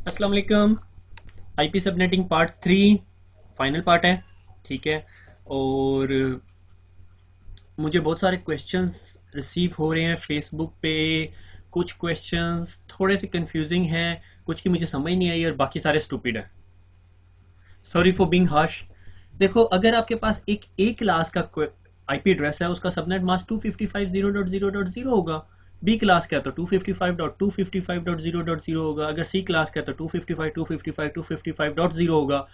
अस्सलाम वालेकुम। IP subnetting part 3 final part है। ठीक है। और मुझे बहुत सारे क्वेश्चंस रिसीव हो रहे हैं फेसबुक पे। कुछ क्वेश्चंस थोड़े से कंफ्यूजिंग हैं, कुछ की मुझे समझ नहीं आई और बाकी सारे स्टूपिड है। Sorry for being harsh. देखो, अगर आपके पास एक क्लास का आईपी एड्रेस है, उसका सबनेट मास्क 255.0.0.0 होगा। बी क्लास का तो 255.255.0.0 होगा। अगर सी क्लास का तो 255.255.255.0 होगा।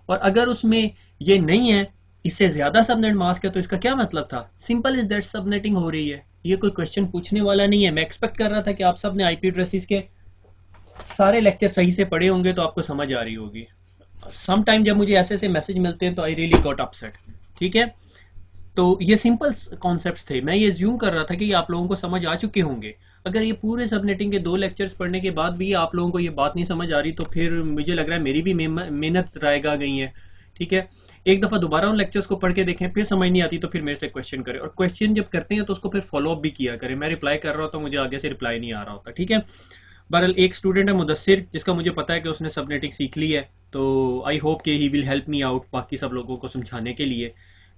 और अगर उसमें ये नहीं है, इससे ज्यादा सबनेट मास्क है, तो इसका क्या मतलब था? सिंपल इज दैट, सबनेटिंग हो रही है। ये कोई क्वेश्चन पूछने वाला नहीं है। मैं एक्सपेक्ट कर रहा था कि आप सब ने आईपी एड्रेसेस के सारे लेक्चर सही से पढ़े होंगे, तो आपको समझ आ रही होगी। सम टाइम जब मुझे ऐसे ऐसे मैसेज मिलते हैं तो आई रियली गॉट अपसेट। ठीक है। तो ये सिंपल कॉन्सेप्ट्स थे। मैं ये ज्यूम कर रहा था कि आप लोगों को समझ आ चुके होंगे। अगर ये पूरे सबनेटिंग के 2 लेक्चर्स पढ़ने के बाद भी आप लोगों को ये बात नहीं समझ आ रही, तो फिर मुझे लग रहा है मेरी भी मेहनत रायगा गई है। ठीक है। एक दफ़ा दोबारा उन लेक्चर्स को पढ़ के देखें, फिर समझ नहीं आती तो फिर मेरे से क्वेश्चन करें, और क्वेश्चन जब करते हैं तो उसको फिर फॉलो अप भी किया करें। मैं रिप्लाई कर रहा होता हूँ, मुझे आगे से रिप्लाई नहीं आ रहा होता। ठीक है। बहरहाल, एक स्टूडेंट है मुदस्सिर, जिसका मुझे पता है कि उसने सबनेटिंग सीख ली है, तो आई होप कि he will help me out बाकी सब लोगों को समझाने के लिए।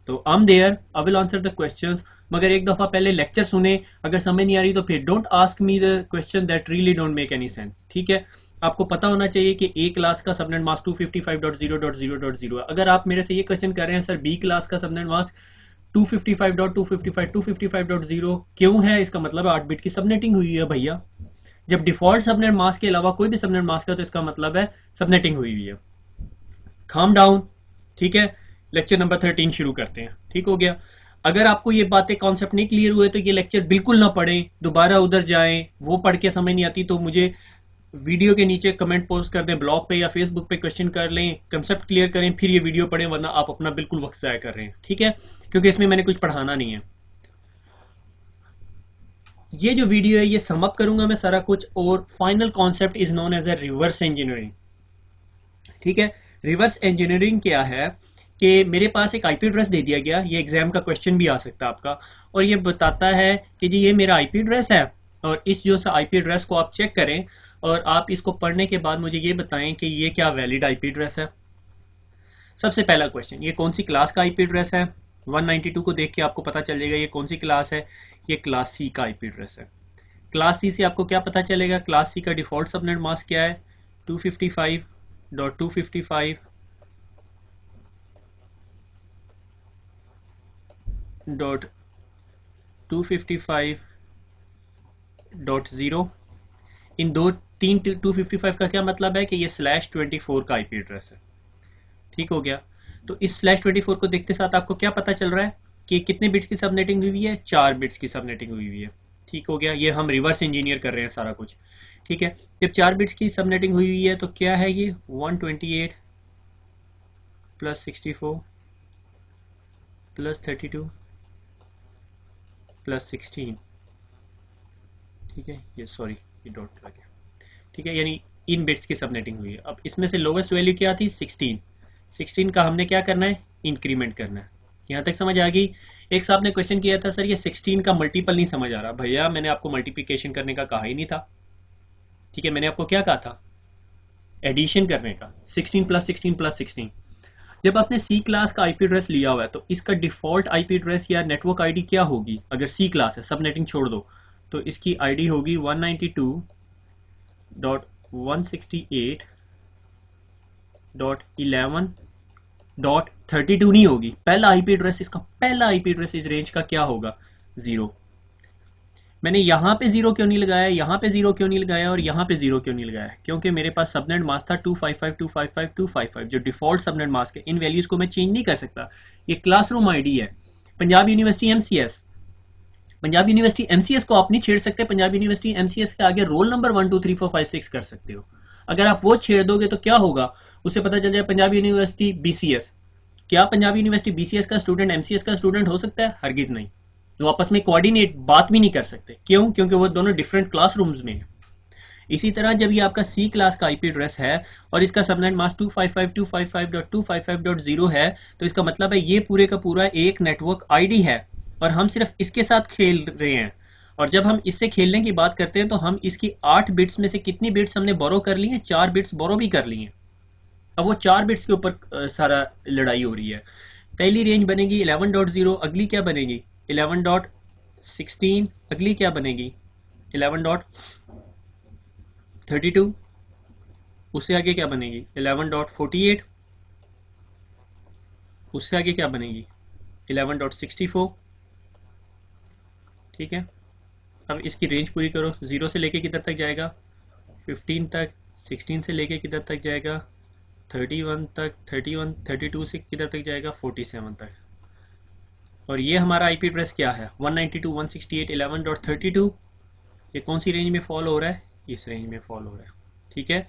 तो I am there, I will answer the questions. मगर एक दफ़ा पहले लेक्चर सुने। अगर समझ नहीं आ रही तो फिर don't ask me the question that really don't make any sense. ठीक है। आपको पता होना चाहिए कि ए क्लास का सबनेट मास्क 255.0.0.0 है। अगर आप मेरे से ये क्वेश्चन कर रहे हैं, सर बी क्लास का सबनेट मास्क 255.255.255.0 क्यों है, इसका मतलब है 8 बिट की सबनेटिंग हुई है भैया। जब डिफॉल्ट सबनेट मास्क के अलावा कोई भी सबनेट मास्क है, तो इसका मतलब है सबनेटिंग हुई हुई है। Calm down. ठीक है। लेक्चर नंबर 13 शुरू करते हैं। ठीक हो गया। अगर आपको ये बातें कॉन्सेप्ट नहीं क्लियर हुए तो ये लेक्चर बिल्कुल ना पढ़ें, दोबारा उधर जाएं। वो पढ़ के समझ नहीं आती तो मुझे वीडियो के नीचे कमेंट पोस्ट कर दें, ब्लॉग पे या फेसबुक पे क्वेश्चन कर लें, कंसेप्ट क्लियर करें, फिर ये वीडियो पढ़ें, वरना आप अपना बिल्कुल वक्त ज़ाया कर रहे हैं। ठीक है। क्योंकि इसमें मैंने कुछ पढ़ाना नहीं है। ये जो वीडियो है ये सम अप करूंगा मैं सारा कुछ, और final concept is known as a reverse engineering. ठीक है। रिवर्स इंजीनियरिंग क्या है कि मेरे पास एक आईपी एड्रेस दे दिया गया, ये एग्जाम का क्वेश्चन भी आ सकता है आपका, और ये बताता है कि जी ये मेरा आईपी एड्रेस है, और इस जो सा आईपी एड्रेस को आप चेक करें, और आप इसको पढ़ने के बाद मुझे ये बताएं कि ये क्या वैलिड आईपी एड्रेस है। सबसे पहला क्वेश्चन, ये कौन सी क्लास का आईपी एड्रेस है? 192 को देख के आपको पता चल जाएगा ये कौन सी क्लास है। ये क्लास सी का आईपी एड्रेस है। क्लास सी से आपको क्या पता चलेगा? क्लास सी का डिफॉल्ट सबनेट मास्क क्या है? 255.255.0। इन दो तीन 255 का क्या मतलब है कि ये /24 का आईपी एड्रेस है। ठीक हो गया। तो इस /24 को देखते साथ आपको क्या पता चल रहा है कि कितने बिट्स की सबनेटिंग हुई है? 4 बिट्स की सबनेटिंग हुई हुई है। ठीक हो गया। ये हम रिवर्स इंजीनियर कर रहे हैं सारा कुछ। ठीक है। जब 4 बिट्स की सबनेटिंग हुई हुई है तो क्या है ये? 128 प्लस 64 प्लस 32 प्लस 16। ठीक है। ये सॉरी, ये डॉट लग गया। ठीक है। यानी इन बिट्स की सबनेटिंग हुई है। अब इसमें से लोवेस्ट वैल्यू क्या थी? 16। 16 का हमने क्या करना है? इंक्रीमेंट करना है। यहाँ तक समझ आ गई? एक साहब ने क्वेश्चन किया था, सर ये 16 का मल्टीपल नहीं समझ आ रहा। भैया मैंने आपको मल्टीप्लिकेशन करने का कहा ही नहीं था। ठीक है। मैंने आपको क्या कहा था? एडिशन करने का। 16 प्लस 16 प्लस 16। जब आपने सी क्लास का आईपी एड्रेस लिया हुआ है तो इसका डिफॉल्ट आईपी एड्रेस या नेटवर्क आईडी क्या होगी? अगर सी क्लास है, सबनेटिंग छोड़ दो, तो इसकी आईडी होगी 192.168.11.32 नहीं होगी। पहला आईपी एड्रेस, इसका पहला आईपी एड्रेस इस रेंज का क्या होगा? 0। मैंने यहाँ पे 0 क्यों नहीं लगाया, यहाँ पे 0 क्यों नहीं लगाया और यहाँ पे 0 क्यों नहीं लगाया? क्योंकि मेरे पास सबनेट मास्क था 255.255.255 जो डिफॉल्ट सबनेट मास्क है। इन वैल्यूज को मैं चेंज नहीं कर सकता। ये क्लासरूम आईडी है। Punjab university MCS, Punjab university MCS को आप नहीं छेड़ सकते। पंजाब यूनिवर्सिटी एमसीएस के आगे रोल नंबर 1 2 3 4 5 6 कर सकते हो। अगर आप वो छेड़ दोगे तो क्या होगा? उससे पता चल जाए पंजाब यूनिवर्सिटी बीसीएस। क्या पंजाब यूनिवर्सिटी बीसीएस का स्टूडेंट एमसीएस का स्टूडेंट हो सकता है? हरगिज नहीं। वो आपस में कोऑर्डिनेट बात भी नहीं कर सकते। क्यों? क्योंकि वो दोनों डिफरेंट क्लासरूम्स में हैं। इसी तरह जब ये आपका सी क्लास का आईपी एड्रेस है और इसका सबनेट मास्क 255.255.255.0 है, तो इसका मतलब है ये पूरे का पूरा एक नेटवर्क आईडी है और हम सिर्फ इसके साथ खेल रहे हैं। और जब हम इससे खेलने की बात करते हैं तो हम इसकी 8 बिट्स में से कितनी बिट्स हमने बोरो कर ली हैं? 4 बिट्स बोरो भी कर ली हैं। अब वो 4 बिट्स के ऊपर सारा लड़ाई हो रही है। पहली रेंज बनेगी 11.0, अगली क्या बनेगी 11.16, अगली क्या बनेगी 11.32, उससे आगे क्या बनेगी 11.48, उससे आगे क्या बनेगी 11.64। ठीक है, अब इसकी रेंज पूरी करो, 0 से लेके किधर तक जाएगा 15 तक, 16 से लेके किधर तक जाएगा 31 तक, 31 32 से किधर तक जाएगा 47 तक। और ये हमारा आईपी एड्रेस क्या है 192.168.11.32। ये कौन सी रेंज में फॉल हो रहा है? इस रेंज में फॉल हो रहा है। ठीक है,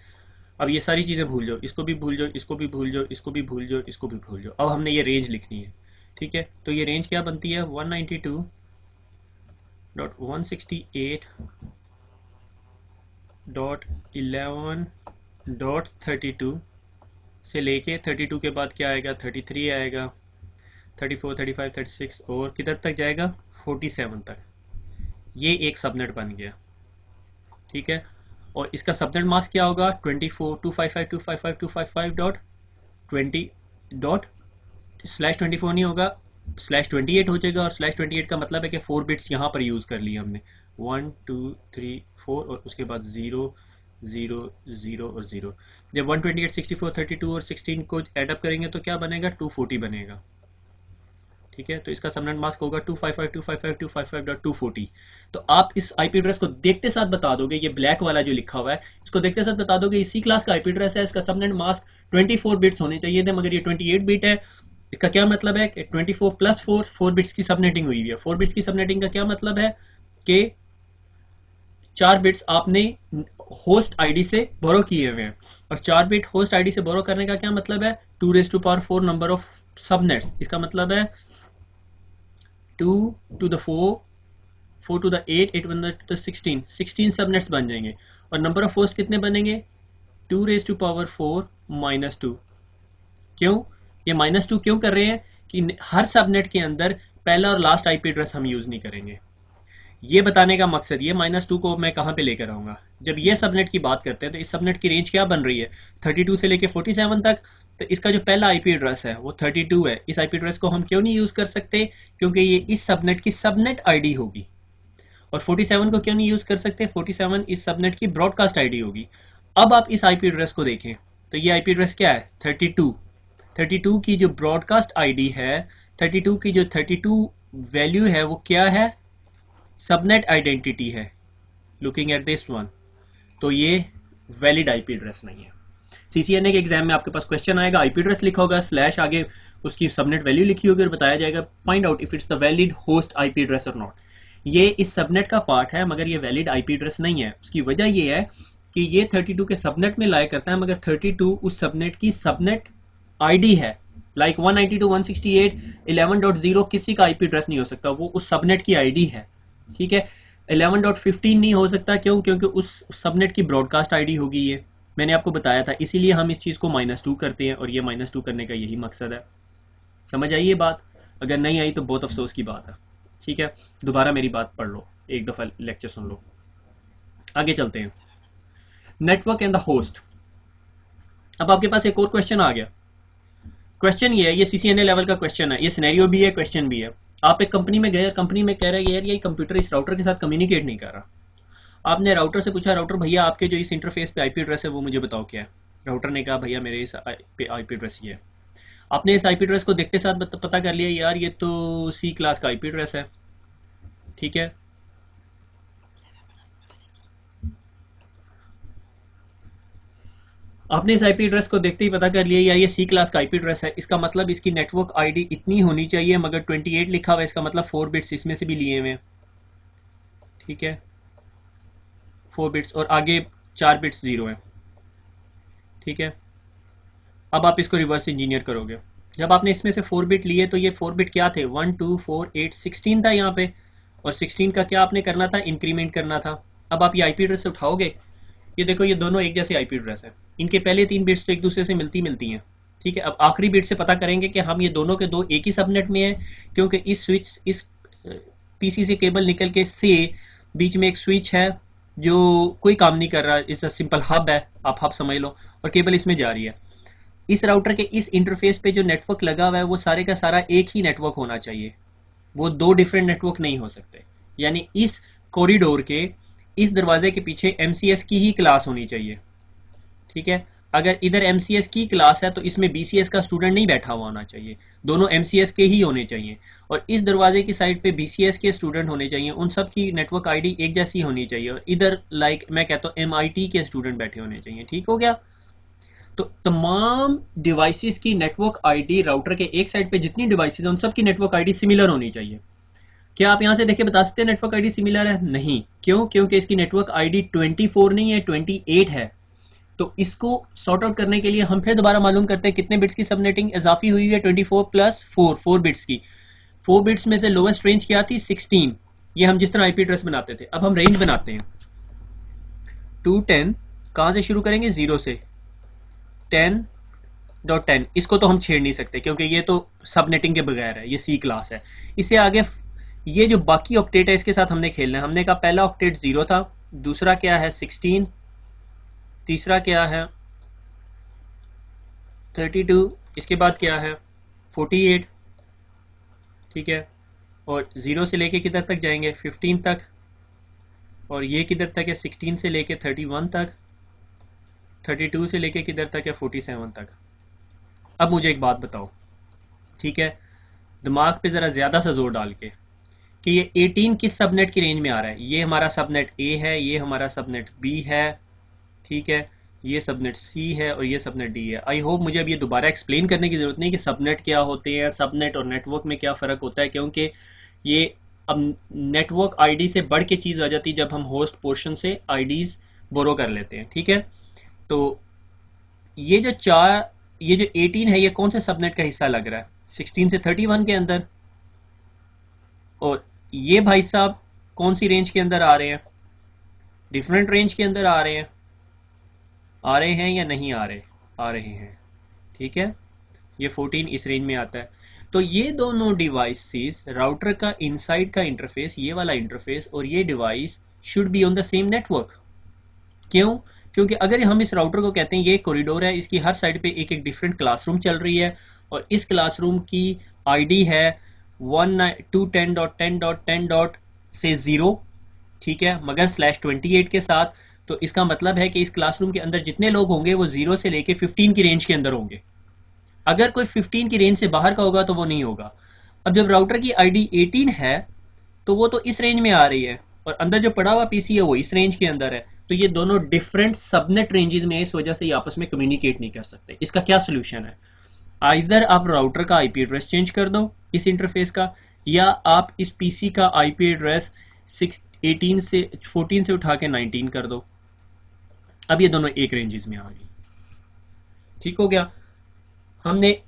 अब ये सारी चीज़ें भूल जाओ, इसको भी भूल जाओ, इसको भी भूल जाओ, इसको भी भूल जाओ, इसको भी भूल जाओ। अब हमने ये रेंज लिखनी है। ठीक है, तो ये रेंज क्या बनती है 192.168.11.32 से लेके 32 के बाद क्या आएगा 33 आएगा, 34 35 36 और किधर तक जाएगा 47 तक। ये एक सबनेट बन गया। ठीक है, और इसका सबनेट मास्क क्या होगा 24.255.255.255.20./24 नहीं होगा, /28 हो जाएगा। और /28 का मतलब है कि 4 बिट्स यहाँ पर यूज़ कर लिए हमने 1 2 3 4 और उसके बाद 0 0 0 और 0। जब 128 64 32 और 16 को एडअप करेंगे तो क्या बनेगा 240 बनेगा। ठीक है, तो इसका सबनेट मास्क होगा 255.255.255.240। तो आप इस आईपी एड्रेस को देखते साथ बता दोगे, ये ब्लैक वाला जो लिखा हुआ है इसको देखते साथ बता दोगे इसी क्लास का आईपी एड्रेस है, इसका सबनेट मास्क 24 बिट्स होने चाहिए थे मगर ये 28 बिट है। इसका क्या मतलब है कि 24 + 4 बिट्स की सबनेटिंग हुई है। 4 बिट्स की सबनेटिंग का क्या मतलब है कि 4 बिट्स आपने होस्ट आईडी से बोरो किए हुए हैं। और 4 बिट होस्ट आईडी से बोरो करने का क्या मतलब है 2⁴ नंबर ऑफ सबनेट्स। इसका मतलब है 2 to the 4, 4 to the 8, 8 to the 16 subnets बन जाएंगे। और नंबर ऑफ होस्ट कितने बनेंगे 2⁴ -2। क्यों ये -2 क्यों कर रहे हैं कि हर सबनेट के अंदर पहला और लास्ट आईपी एड्रेस हम यूज नहीं करेंगे। ये बताने का मकसद ये -2 को मैं कहां पे लेकर आऊंगा। जब ये सबनेट की बात करते हैं तो इस सबनेट की रेंज क्या बन रही है 32 से लेके 47 तक। तो इसका जो पहला आईपी एड्रेस है वो 32 है। इस आईपी एड्रेस को हम क्यों नहीं यूज कर सकते क्योंकि ये इस सबनेट की सबनेट आईडी होगी। और 47 को क्यों नहीं यूज कर सकते 47 इस सबनेट की ब्रॉडकास्ट आईडी होगी। अब आप इस आईपी एड्रेस को देखें तो ये आईपी एड्रेस क्या है 32 की जो ब्रॉडकास्ट आईडी है 32 की जो 32 वैल्यू है वो क्या है सबनेट आइडेंटिटी है। लुकिंग एट दिस वन, तो ये वैलिड आईपी एड्रेस नहीं है। सीसीएनए के एग्जाम में आपके पास क्वेश्चन आएगा, आईपी एड्रेस लिखा होगा / आगे उसकी सबनेट वैल्यू लिखी होगी और बताया जाएगा find out if it's the valid host IP address और नॉट। ये इस सबनेट का पार्ट है मगर ये वैलिड आईपी एड्रेस नहीं है। उसकी वजह ये है कि ये 32 के सबनेट में लाया करता है मगर 32 उस सबनेट की सबनेट आईडी है। लाइक 192.168.11.0 किसी का आईपी एड्रेस नहीं हो सकता, वो उस सबनेट की आईडी है। ठीक है, 11.15 नहीं हो सकता क्यों क्योंकि उस सबनेट की ब्रॉडकास्ट आईडी होगी। ये मैंने आपको बताया था, इसीलिए हम इस चीज़ को -2 करते हैं और ये -2 करने का यही मकसद है। समझ आई ये बात? अगर नहीं आई तो बहुत अफसोस की बात है। ठीक है, दोबारा मेरी बात पढ़ लो, एक दफ़ा लेक्चर सुन लो। आगे चलते हैं, नेटवर्क एंड द होस्ट। अब आपके पास एक और क्वेश्चन आ गया। क्वेश्चन ये है, ये सीसीएनए लेवल का क्वेश्चन है, ये सिनेरियो भी है क्वेश्चन भी है। आप एक कंपनी में गए, कंपनी में कह रहे हैं यार ये कंप्यूटर इस राउटर के साथ कम्युनिकेट नहीं कर रहा। आपने राउटर से पूछा राउटर भैया आपके जो इस इंटरफेस पे आईपी एड्रेस है वो मुझे बताओ क्या है। राउटर ने कहा भैया मेरे इस आईपी एड्रेस ये है। आपने इस आईपी एड्रेस को देखते साथ पता कर लिया यार ये तो सी क्लास का आईपी एड्रेस है। ठीक है, आपने इस आईपी एड्रेस को देखते ही पता कर लिया यार ये सी क्लास का आईपी एड्रेस है। इसका मतलब इसकी नेटवर्क आईडी इतनी होनी चाहिए मगर 28 लिखा हुआ है, इसका मतलब 4 बिट्स इसमें से भी लिए हुए हैं। ठीक है, 4 बिट्स और आगे 4 बिट्स 0 है। ठीक है, अब आप इसको रिवर्स इंजीनियर करोगे। जब आपने इसमें से 4 बिट लिए तो ये 4 बिट क्या थे 1 2 4 8 16 था यहाँ पे, और 16 का क्या आपने करना था इंक्रीमेंट करना था। अब आप ये आईपी एड्रेस से उठाओगे, ये देखो ये दोनों एक जैसे आईपी एड्रेस है, इनके पहले 3 बिट्स तो एक दूसरे से मिलती हैं। ठीक है, अब आखिरी बिट से पता करेंगे कि हम ये दोनों के दो एक ही सबनेट में हैं क्योंकि इस स्विच इस पीसी से केबल निकल के से बीच में एक स्विच है जो कोई काम नहीं कर रहा, इस सिंपल हब है, आप हब समझ लो, और केबल इसमें जा रही है। इस राउटर के इस इंटरफेस पे जो नेटवर्क लगा हुआ है वो सारे का सारा एक ही नेटवर्क होना चाहिए, वो दो डिफरेंट नेटवर्क नहीं हो सकते। यानी इस कॉरिडोर के इस दरवाजे के पीछे एमसीएस की ही क्लास होनी चाहिए, ठीक है। अगर इधर एमसीएस की क्लास है तो इसमें बीसीएस का स्टूडेंट नहीं बैठा हुआ होना चाहिए, दोनों एमसीएस के ही होने चाहिए। और इस दरवाजे की साइड पे बीसीएस के स्टूडेंट होने चाहिए, उन सब की नेटवर्क आईडी एक जैसी होनी चाहिए। और इधर मैं कहता हूँ एमआईटी के स्टूडेंट बैठे होने चाहिए, ठीक हो गया। तो तमाम डिवाइसेस की नेटवर्क आईडी राउटर के एक साइड पे जितनी डिवाइसेस हैं उन सब की नेटवर्क आईडी सिमिलर होनी चाहिए। क्या आप यहां से देखे बता सकते हैं नेटवर्क आईडी सिमिलर है? नहीं। क्यों? क्योंकि इसकी नेटवर्क आईडी 24 नहीं है, 28 है। तो इसको सॉर्ट आउट करने के लिए हम फिर दोबारा मालूम करते हैं कितने बिट्स की सबनेटिंग इजाफी हुई है। 24 प्लस 4 बिट्स की। 4 बिट्स में से लोवेस्ट रेंज क्या थी? 16। ये हम जिस तरह आईपी एड्रेस बनाते थे, अब हम रेंज बनाते हैं 2 10। कहां से शुरू करेंगे? 0 से 10.10। इसको तो हम छेड़ नहीं सकते क्योंकि ये तो सबनेटिंग के बगैर है, ये सी क्लास है। इससे आगे ये जो बाकी ऑक्टेट है इसके साथ हमने खेलना है। हमने कहा पहला ऑक्टेट 0 था, दूसरा क्या है 16, तीसरा क्या है 32, इसके बाद क्या है 48, ठीक है। और 0 से लेके किधर तक जाएंगे? 15 तक। और ये किधर तक है? 16 से लेके 31 तक। 32 से लेके किधर तक है? 47 तक। अब मुझे एक बात बताओ, ठीक है, दिमाग पे ज़रा ज़्यादा सा जोर डाल के, कि ये 18 किस सबनेट की रेंज में आ रहा है? ये हमारा सबनेट ए है, ये हमारा सबनेट बी है, ठीक है, ये सबनेट सी है और ये सबनेट डी है। आई होप मुझे अब ये दोबारा एक्सप्लेन करने की ज़रूरत नहीं कि सबनेट क्या होते हैं, सबनेट और नेटवर्क में क्या फ़र्क होता है, क्योंकि ये अब नेटवर्क आईडी से बढ़ के चीज़ आ जाती है जब हम होस्ट पोर्शन से आईडीज़ बोरो कर लेते हैं, ठीक है। तो ये जो 18 है ये कौन से सबनेट का हिस्सा लग रहा है? 16 से 31 के अंदर। और ये भाई साहब कौन सी रेंज के अंदर आ रहे हैं? डिफरेंट रेंज के अंदर आ रहे हैं, आ रहे हैं या नहीं आ रहे? आ रहे हैं, ठीक है। ये 14 इस रेंज में आता है। तो ये दोनों डिवाइसेस, राउटर का इनसाइड का इंटरफेस, ये वाला इंटरफेस, और ये device should be on the same network. क्यों? क्योंकि अगर हम इस राउटर को कहते हैं ये कॉरिडोर है, इसकी हर साइड पे एक एक डिफरेंट क्लासरूम चल रही है, और इस क्लासरूम की आईडी है 210.10.10. से 0, ठीक है, मगर /28 के साथ। तो इसका मतलब है कि इस क्लासरूम के अंदर जितने लोग होंगे वो 0 से लेके 15 की रेंज के अंदर होंगे। अगर कोई 15 की रेंज से बाहर का होगा तो वो नहीं होगा। अब जब राउटर की आईडी 18 है तो वो तो इस रेंज में आ रही है, और अंदर जो पड़ा हुआ पीसी है वो इस रेंज के अंदर है। तो ये दोनों डिफरेंट सबनेट रेंजेस में, इस वजह से ये आपस में कम्युनिकेट नहीं कर सकते। इसका क्या सोल्यूशन है? आइदर आप राउटर का आईपी एड्रेस चेंज कर दो इस इंटरफेस का, या आप इस पीसी का आईपी एड्रेस 14 से उठा के 19 कर दो। अब ये दोनों एक रेंजेस में आ गई, ठीक हो गया। हमने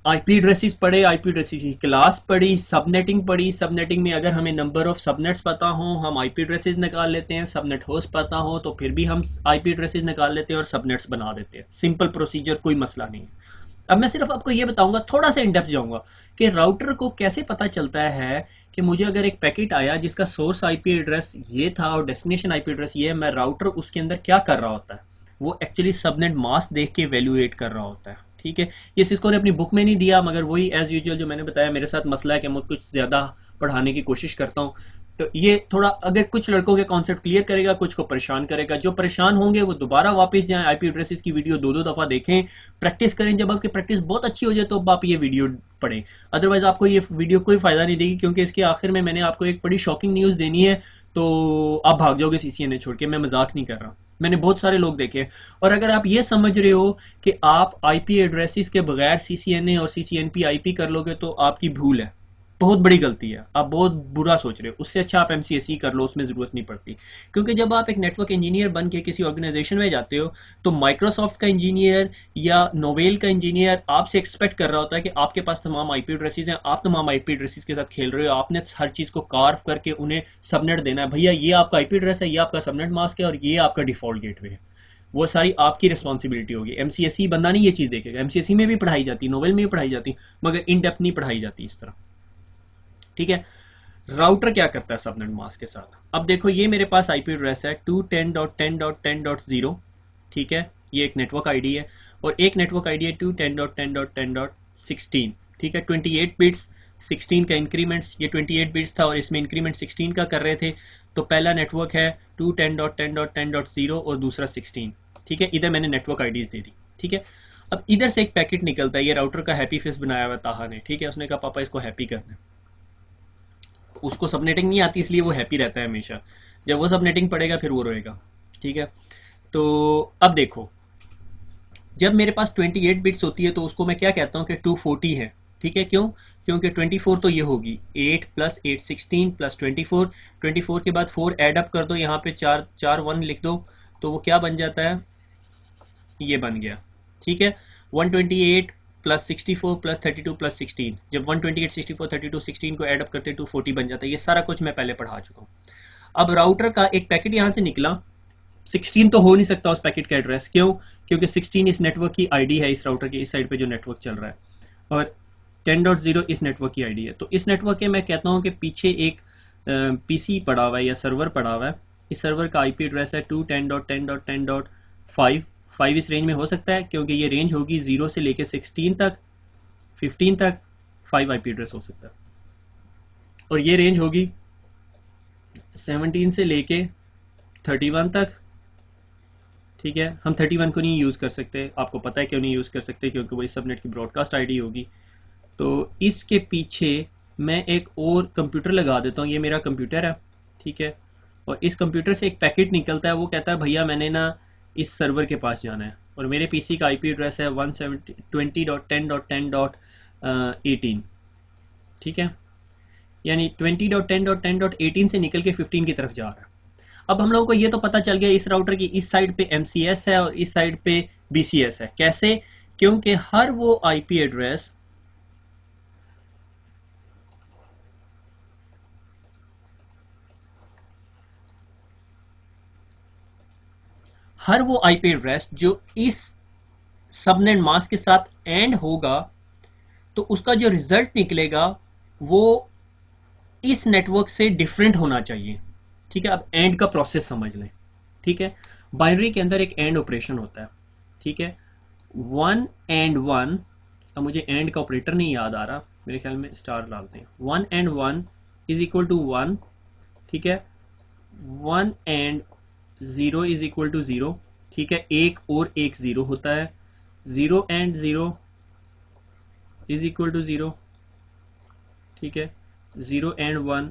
आईपी एड्रेसेस पढ़े, आईपी एड्रेसेस की क्लास पढ़ी, सबनेटिंग पढ़ी। सबनेटिंग में अगर हमें नंबर ऑफ सबनेट्स पता हो हम आईपी एड्रेसेस निकाल लेते हैं, सबनेट होस्ट पता हो तो फिर भी हम आईपी एड्रेसेस निकाल लेते हैं और सबनेट्स बना देते हैं। सिंपल प्रोसीजर, कोई मसला नहीं है। अब मैं सिर्फ आपको ये बताऊंगा, थोड़ा सा इन डेप्थ जाऊंगा कि राउटर को कैसे पता चलता है कि मुझे अगर एक पैकेट आया जिसका सोर्स आईपी एड्रेस ये था और डेस्टिनेशन आईपी एड्रेस ये है, मैं राउटर उसके अंदर क्या कर रहा होता है? वो एक्चुअली सबनेट मास्क देख के वैल्यूएट कर रहा होता है, ठीक है। ये सिस्को ने अपनी बुक में नहीं दिया, मगर वही एज यूजुअल जो मैंने बताया, मेरे साथ मसला है कि मैं कुछ ज़्यादा पढ़ाने की कोशिश करता हूँ। तो ये थोड़ा अगर कुछ लड़कों के कॉन्सेप्ट क्लियर करेगा, कुछ को परेशान करेगा। जो परेशान होंगे वो दोबारा वापस जाएं, आईपी एड्रेसेस की वीडियो 2-2 दफ़ा देखें, प्रैक्टिस करें। जब आपकी प्रैक्टिस बहुत अच्छी हो जाए तो आप ये वीडियो पढ़ें, अदरवाइज आपको ये वीडियो कोई फ़ायदा नहीं देगी, क्योंकि इसके आखिर में मैंने आपको एक बड़ी शॉकिंग न्यूज़ देनी है, तो आप भाग जाओगे सीसीएनए छोड़ के। मैं मजाक नहीं कर रहा, मैंने बहुत सारे लोग देखे हैं। और अगर आप ये समझ रहे हो कि आप आईपी एड्रेसेस के बगैर सीसीएनए और सीसीएनपी आईपी कर लोगे तो आपकी भूल है, बहुत बड़ी गलती है, आप बहुत बुरा सोच रहे हो। उससे अच्छा आप एमसीएसई कर लो, उसमें ज़रूरत नहीं पड़ती। क्योंकि जब आप एक नेटवर्क इंजीनियर बन के किसी ऑर्गेनाइजेशन में जाते हो तो माइक्रोसॉफ्ट का इंजीनियर या नोवेल का इंजीनियर आपसे एक्सपेक्ट कर रहा होता है कि आपके पास तमाम आईपी एड्रेसेस हैं, आप तमाम आईपी एड्रेसेस के साथ खेल रहे हो, आपने हर चीज़ को कार्व करके उन्हें सबनेट देना है। भैया ये आपका आईपी एड्रेस है, ये आपका सबनेट मास्क है और ये आपका डिफॉल्ट गेटवे है। वो सारी आपकी रिस्पॉन्सिबिलिटी होगी। एमसीएसई बंदा नहीं ये चीज़ देखेगा। एमसीएसई में भी पढ़ाई जाती, नोवेल में भी पढ़ाई जाती, मगर इन डेप्थ नहीं पढ़ाई जाती इस तरह, ठीक है। राउटर क्या करता है सबनेट मास्क के साथ? अब देखो ये मेरे पास आईपी एड्रेस है 210.10.10.0, ठीक है, ये एक नेटवर्क आईडी है, और एक नेटवर्क आईडी है 210.10.10.16, ठीक है, 28 बिट्स 16 का इंक्रीमेंट्स, ये 28 बिट्स था और इसमें इंक्रीमेंट 16 का कर रहे थे, तो पहला नेटवर्क है 210.10.10.0 और दूसरा 16, ठीक है, इधर मैंने नेटवर्क आईडीज दे दी, ठीक है। अब इधर से एक पैकेट निकलता है, ये राउटर का हैप्पी फेस बनाया हुआ ताहा ने, ठीक है, उसने कहा पापा इसको हैप्पी करना है, उसको सबनेटिंग नहीं आती इसलिए वो हैप्पी रहता है हमेशा, जब वो सबनेटिंग पड़ेगा फिर वो रोएगा, ठीक है। तो अब देखो जब मेरे पास 28 बिट्स होती है तो उसको मैं क्या कहता हूँ कि 240 है, ठीक है, क्यों? क्योंकि 24 तो ये होगी 8 + 8 16 + 24, 24 के बाद 4 ऐड अप कर दो, यहाँ पे 4 1 लिख दो, तो वो क्या बन जाता है, ये बन गया, ठीक है, 128 + 64 + 32 + 16, जब 128 64 32 16 को ऐड अप करते 240 बन जाता है, ये सारा कुछ मैं पहले पढ़ा चुका हूँ। अब राउटर का एक पैकेट यहाँ से निकला, 16 तो हो नहीं सकता उस पैकेट का एड्रेस, क्यों? क्योंकि 16 इस नेटवर्क की आईडी है, इस राउटर की इस साइड पे जो नेटवर्क चल रहा है, और 10.0 इस नेटवर्क की आईडी है। तो इस नेटवर्क के मैं कहता हूँ कि पीछे एक पीसी पड़ा हुआ है या सर्वर पड़ा हुआ है, इस सर्वर का आईपी एड्रेस है 210.10.10.5, 5 इस रेंज में हो सकता है क्योंकि ये रेंज होगी 0 से लेके 16 तक, 15 तक 5 आईपी एड्रेस हो सकता है, और ये रेंज होगी 17 से लेके 31 तक, ठीक है। हम 31 को नहीं यूज़ कर सकते, आपको पता है क्यों नहीं यूज़ कर सकते, क्योंकि वो इस सबनेट की ब्रॉडकास्ट आईडी होगी। तो इसके पीछे मैं एक और कंप्यूटर लगा देता हूँ, ये मेरा कंप्यूटर है, ठीक है, और इस कंप्यूटर से एक पैकेट निकलता है, वो कहता है भैया मैंने ना इस सर्वर के पास जाना है, और मेरे पीसी का आईपी एड्रेस है 120.10.10.18, ठीक है, यानी 20.10.10.18 से निकल के 15 की तरफ जा रहा है। अब हम लोगों को ये तो पता चल गया इस राउटर की इस साइड पे MCS है और इस साइड पे BCS है, कैसे? क्योंकि हर वो आईपी एड्रेस जो इस सबनेट मास्क के साथ एंड होगा तो उसका जो रिजल्ट निकलेगा वो इस नेटवर्क से डिफरेंट होना चाहिए, ठीक है। अब एंड का प्रोसेस समझ लें, ठीक है, बाइनरी के अंदर एक एंड ऑपरेशन होता है, ठीक है, 1 and 1, अब मुझे एंड का ऑपरेटर नहीं याद आ रहा, मेरे ख्याल में स्टार डालते हैं, 1 and 1 = 1, ठीक है, 1 and 0 = 0, ठीक है, एक और एक 0 होता है, 0 and 0 = 0, ठीक है, 0 and 1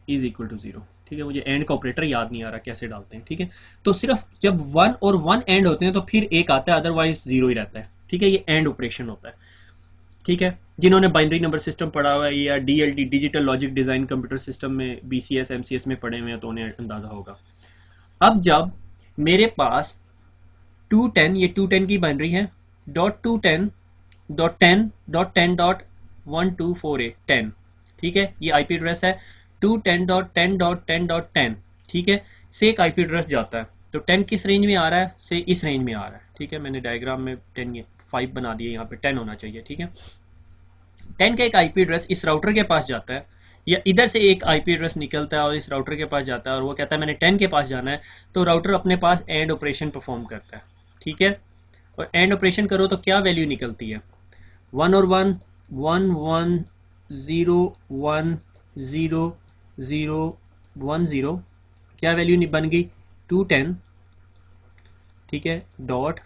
= 0, ठीक है, मुझे एंड का ऑपरेटर याद नहीं आ रहा कैसे डालते हैं, ठीक है। तो सिर्फ जब 1 और 1 एंड होते हैं तो फिर एक आता है, अदरवाइज 0 ही रहता है, ठीक है, ये एंड ऑपरेशन होता है, ठीक है। जिन्होंने बाइनरी नंबर सिस्टम पढ़ा हुआ है या DLD digital logic design computer system में BCS MCS में पढ़े हुए हैं तो उन्हें अंदाज़ा होगा। अब जब मेरे पास 210, ये 210 की बाइनरी है, .210.10.10.124810, ठीक है, ये आईपी एड्रेस है 210.10.10.10, ठीक है, से एक आईपी एड्रेस जाता है, तो 10 किस रेंज में आ रहा है, से इस रेंज में आ रहा है, ठीक है, मैंने डायग्राम में 10 5 बना दिए, यहाँ पे 10 होना चाहिए, ठीक है। 10 का एक आईपी एड्रेस इस राउटर के पास जाता है, या इधर से एक आईपी एड्रेस निकलता है और इस राउटर के पास जाता है, और वो कहता है मैंने 10 के पास जाना है, तो राउटर अपने पास एंड ऑपरेशन परफॉर्म करता है, ठीक है, और एंड ऑपरेशन करो तो क्या वैल्यू निकलती है, 1 और 1 1 1 0 1 0 0 1 0, क्या वैल्यू बन गई 210, ठीक है, डॉट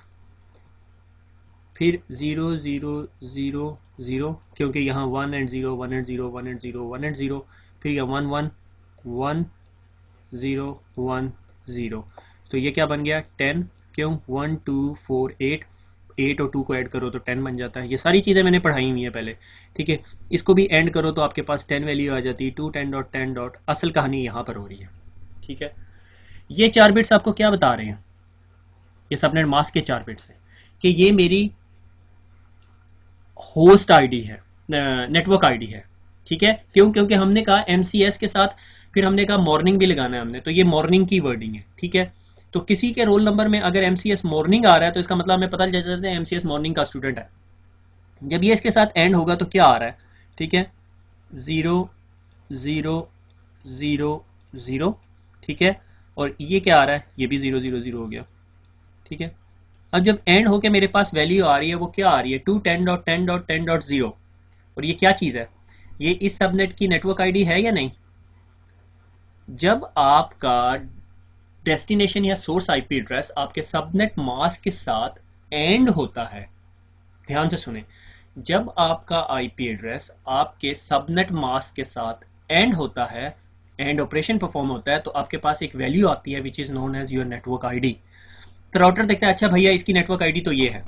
फिर 0 0 0 0, क्योंकि यहाँ 1 and 0 1 and 0 1 and 0 1 and 0, फिर यहाँ 1 1 1 0 1 0, तो ये क्या बन गया 10, क्यों 1 2 4 8 8 और 2 को ऐड करो तो 10 बन जाता है। ये सारी चीज़ें मैंने पढ़ाई हुई है पहले, ठीक है, इसको भी एंड करो तो आपके पास 10 वैल्यू आ जाती है, 210.10. असल कहानी यहाँ पर हो रही है, ठीक है। ये 4 बिट्स आपको क्या बता रहे हैं, ये सबनेट मास्क के 4 बिट्स हैं कि ये मेरी होस्ट आईडी है, नेटवर्क आईडी है, ठीक है, क्यों? क्योंकि हमने कहा MCS के साथ फिर हमने कहा मॉर्निंग भी लगाना है हमने, तो ये मॉर्निंग की वर्डिंग है, ठीक है। तो किसी के रोल नंबर में अगर MCS मॉर्निंग आ रहा है तो इसका मतलब हमें पता चल जाता है MCS मॉर्निंग का स्टूडेंट है। जब ये इसके साथ एंड होगा तो क्या आ रहा है, ठीक है, 0 0 0 0, ठीक है, और ये क्या आ रहा है, ये भी 0 0 0 हो गया, ठीक है। अब जब एंड होके मेरे पास वैल्यू आ रही है, वो क्या आ रही है, 210.10.10.0, और ये क्या चीज़ है, ये इस सबनेट की नेटवर्क आईडी है या नहीं। जब आपका डेस्टिनेशन या सोर्स आईपी एड्रेस आपके सबनेट मास्क के साथ एंड होता है, ध्यान से सुने, जब आपका आईपी एड्रेस आपके सबनेट मास्क के साथ एंड होता है, एंड ऑपरेशन परफॉर्म होता है, तो आपके पास एक वैल्यू आती है which is known as your network ID. तो राउटर देखता है, अच्छा भैया इसकी नेटवर्क आईडी तो ये है।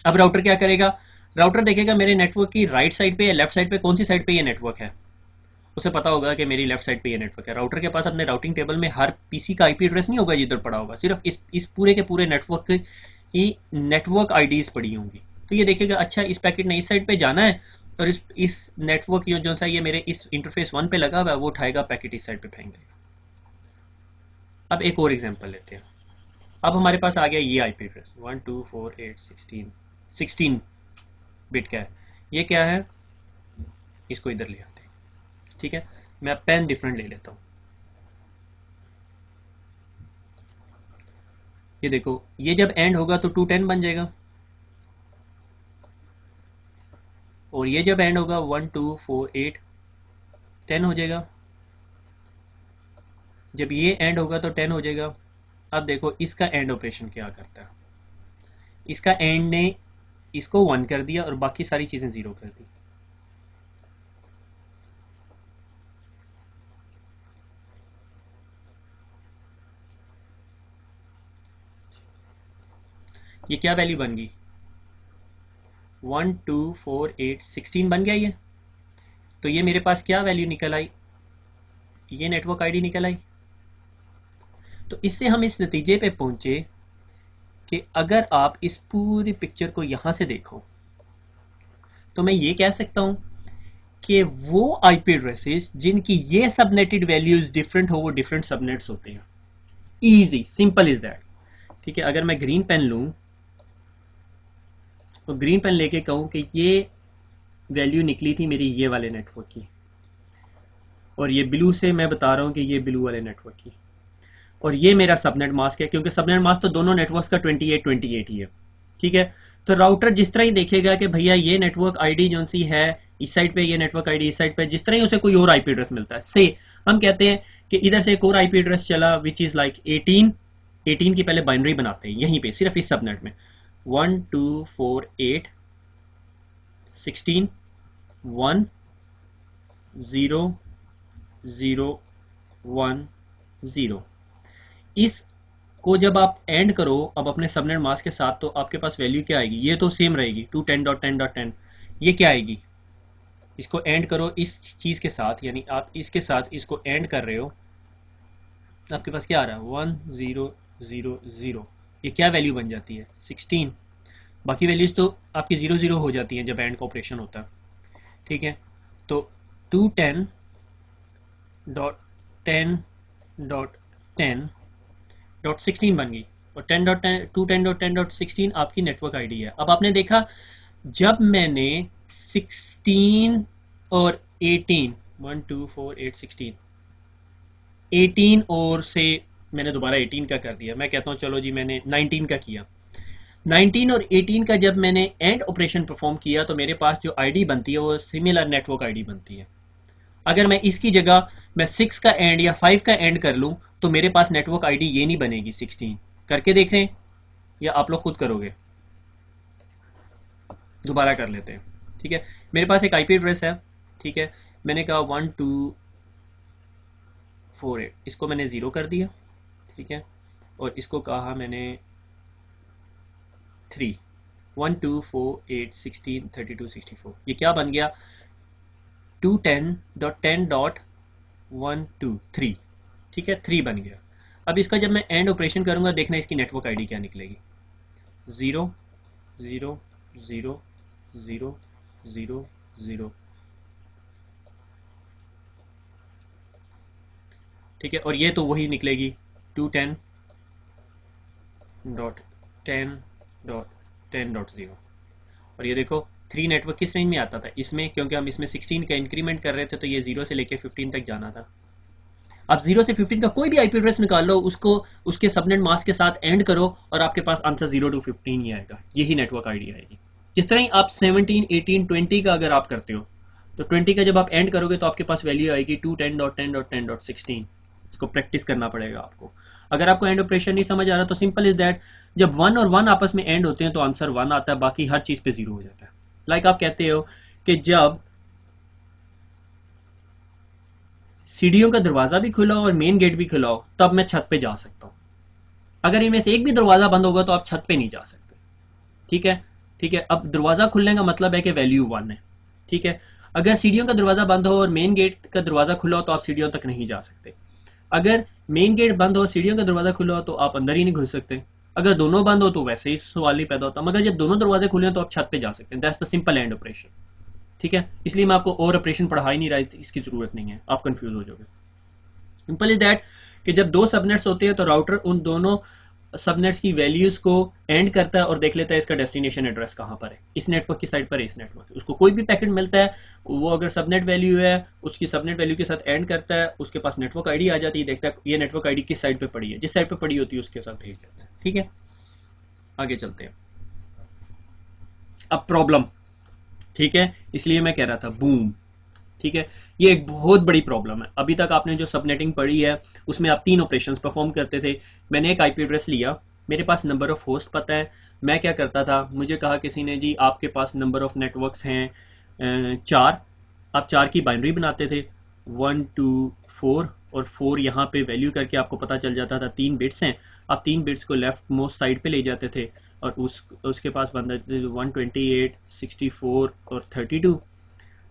अब राउटर क्या करेगा, राउटर देखेगा मेरे नेटवर्क की राइट साइड पे या लेफ्ट साइड पे, कौन सी साइड पे ये नेटवर्क है, उसे पता होगा कि मेरी लेफ्ट साइड पे ये नेटवर्क है। राउटर के पास अपने राउटिंग टेबल में हर पीसी का आईपी एड्रेस नहीं होगा जिधर पड़ा होगा, सिर्फ इस पूरे के पूरे नेटवर्क की नेटवर्क आईडीज पड़ी होंगी। तो ये देखेगा, अच्छा इस पैकेट ने इस साइड पे जाना है, और इस नेटवर्क जो सा ये मेरे इस इंटरफेस 1 पे लगा हुआ है, वो उठाएगा पैकेट इस साइड पे फेंक देगा। अब एक और एग्जांपल लेते हैं। अब हमारे पास आ गया ये आईपी एड्रेस 124.8.16 बिट का है, ये क्या है, इसको इधर ले आते हैं, ठीक है। मैं पेन डिफरेंट ले लेता हूँ, ये देखो, ये जब एंड होगा तो 210 बन जाएगा, और ये जब एंड होगा 124810 हो जाएगा, जब ये एंड होगा तो 10 हो जाएगा। अब देखो इसका एंड ऑपरेशन क्या करता है, इसका एंड ने इसको 1 कर दिया और बाकी सारी चीजें 0 कर दी। ये क्या वैल्यू बन गई, 124816 बन गया ये। तो ये मेरे पास क्या वैल्यू निकल आई, ये नेटवर्क आईडी निकल आई। तो इससे हम इस नतीजे पे पहुंचे कि अगर आप इस पूरी पिक्चर को यहां से देखो, तो मैं ये कह सकता हूं कि वो आईपी एड्रेसेस जिनकी ये सबनेटेड वैल्यूज डिफरेंट हो, वो डिफरेंट सबनेट्स होते हैं। इजी, सिंपल इज दैट, ठीक है। अगर मैं ग्रीन पेन लूं तो ग्रीन पेन लेके कहूं कि ये वैल्यू निकली थी मेरी ये वाले नेटवर्क की, और ये ब्लू से मैं बता रहा हूं कि ये ब्लू वाले नेटवर्क की, और ये मेरा सबनेट मास्क है, क्योंकि सबनेट मास्क तो दोनों नेटवर्क्स का 28 ही है, ठीक है। तो राउटर जिस तरह ही देखेगा कि भैया ये नेटवर्क आईडी जो सी है इस साइड पे, ये नेटवर्क आईडी इस साइड पे, जिस तरह ही उसे कोई और आईपी एड्रेस मिलता है, से हम कहते हैं कि इधर से एक और आईपी एड्रेस चला विच इज लाइक 18 की पहले बाइनरी बनाते हैं यहीं पे सिर्फ इस सबनेट में, 124816 1 0 0 1 0। इस को जब आप एंड करो अब अपने सबनेट मास्क के साथ, तो आपके पास वैल्यू क्या आएगी, ये तो सेम रहेगी 210.10.10। ये क्या आएगी, इसको एंड करो इस चीज के साथ, यानी आप इसके साथ इसको एंड कर रहे हो, आपके पास क्या आ रहा है 1000। ये क्या वैल्यू बन जाती है 16। बाकी वैल्यूज तो आपकी 00 हो जाती हैं जब एंड का ऑपरेशन होता है, ठीक है। तो 210.10.10.16 बन गई, और 210.10.16 आपकी नेटवर्क आईडी है। अब आपने देखा जब मैंने 16 और 18 124.816 18 और से मैंने दोबारा 18 का कर दिया, मैं कहता हूँ चलो जी मैंने 19 का किया, 19 और 18 का जब मैंने एंड ऑपरेशन परफॉर्म किया, तो मेरे पास जो आईडी बनती है वो सिमिलर नेटवर्क आईडी बनती है। अगर मैं इसकी जगह मैं 6 का एंड या 5 का एंड कर लूं, तो मेरे पास नेटवर्क आईडी ये नहीं बनेगी 16। करके देखें या आप लोग खुद करोगे, दोबारा कर लेते हैं, ठीक है। मेरे पास एक आईपी एड्रेस है, ठीक है, मैंने कहा 1248, इसको मैंने 0 कर दिया, ठीक है, और इसको कहा मैंने 3 124.816.32.64। ये क्या बन गया 210.10.123, ठीक है, 3 बन गया। अब इसका जब मैं एंड ऑपरेशन करूंगा, देखना इसकी नेटवर्क आईडी क्या निकलेगी, 0 0 0 0 0 0, ठीक है। और ये तो वही निकलेगी 210.10.10.0, और ये देखो 3 नेटवर्क किस रेंज में आता था इसमें, क्योंकि हम इसमें 16 का इंक्रीमेंट कर रहे थे तो ये 0 से लेकर 15 तक जाना था। अब 0 से 15 का कोई भी आईपी एड्रेस निकाल लो, उसको उसके सबनेट मास्क के साथ एंड करो और आपके पास आंसर 0 to 15 ही आएगा। यही नेटवर्क आईडी आएगी। जिस तरह ही आप 17, 18, 20 का अगर आप करते हो तो 20 का जब आप एंड करोगे तो आपके पास वैल्यू आएगी 210.10.10.16। इसको प्रैक्टिस करना पड़ेगा आपको। अगर आपको एंड ऑपरेशन नहीं समझ आ रहा तो सिंपल इज दैट, जब 1 और 1 आपस में एंड होते हैं तो आंसर 1 आता है, बाकी हर चीज पे 0 हो जाता है। लाइक आप कहते हो कि जब सीढ़ियों का दरवाजा भी खुला हो और मेन गेट भी खुला हो तब मैं छत पे जा सकता हूं। अगर इनमें से एक भी दरवाजा बंद होगा तो आप छत पे नहीं जा सकते। ठीक है, ठीक है। अब दरवाजा खुलने का मतलब है कि वैल्यू 1 है। ठीक है। अगर सीढ़ियों का दरवाजा बंद हो और मेन गेट का दरवाजा खुला हो तो आप सीढ़ियों तक नहीं जा सकते। अगर मेन गेट बंद हो और सीढ़ियों का दरवाजा खुला हो तो आप अंदर ही नहीं घुस सकते। अगर दोनों बंद हो तो वैसे ही सवाल नहीं पैदा होता, मगर जब दोनों दरवाजे खुले हो तो आप छत पे जा सकते हैं। That's the simple and operation. ठीक है, इसलिए मैं आपको और ऑपरेशन पढ़ा ही नहीं रहा, इसकी जरूरत नहीं है, आप कंफ्यूज हो जाओगे। सिंपल इज दैट कि जब दो सबनेट्स होते हैं तो राउटर उन दोनों सबनेट्स की वैल्यूज को एंड करता है और देख लेता है इसका डेस्टिनेशन एड्रेस कहां पर है, इस नेटवर्क की साइड पर है, इस नेटवर्क। उसको कोई भी पैकेट मिलता है, वो अगर सबनेट वैल्यू है उसकी सबनेट वैल्यू के साथ एंड करता है, उसके पास नेटवर्क आईडी आ जाती है, देखता है ये नेटवर्क आईडी किस साइड पे पड़ी है, जिस साइड पे पड़ी होती है उसके साथ भेज देता है। ठीक है, आगे चलते हैं। अब प्रॉब्लम, ठीक है, इसलिए मैं कह रहा था बूम। ठीक है, ये एक बहुत बड़ी प्रॉब्लम है। अभी तक आपने जो सबनेटिंग पढ़ी है उसमें आप 3 ऑपरेशंस परफॉर्म करते थे। मैंने एक आईपी एड्रेस लिया, मेरे पास नंबर ऑफ होस्ट पता है, मैं क्या करता था, मुझे कहा किसी ने जी आपके पास नंबर ऑफ नेटवर्क्स हैं 4, आप 4 की बाइनरी बनाते थे 1 2 4 और 4 यहाँ पे वैल्यू करके आपको पता चल जाता था 3 बिट्स हैं। आप 3 बिट्स को लेफ्ट मोस्ट साइड पे ले जाते थे और उसके पास बनता थे 128, 64 और 32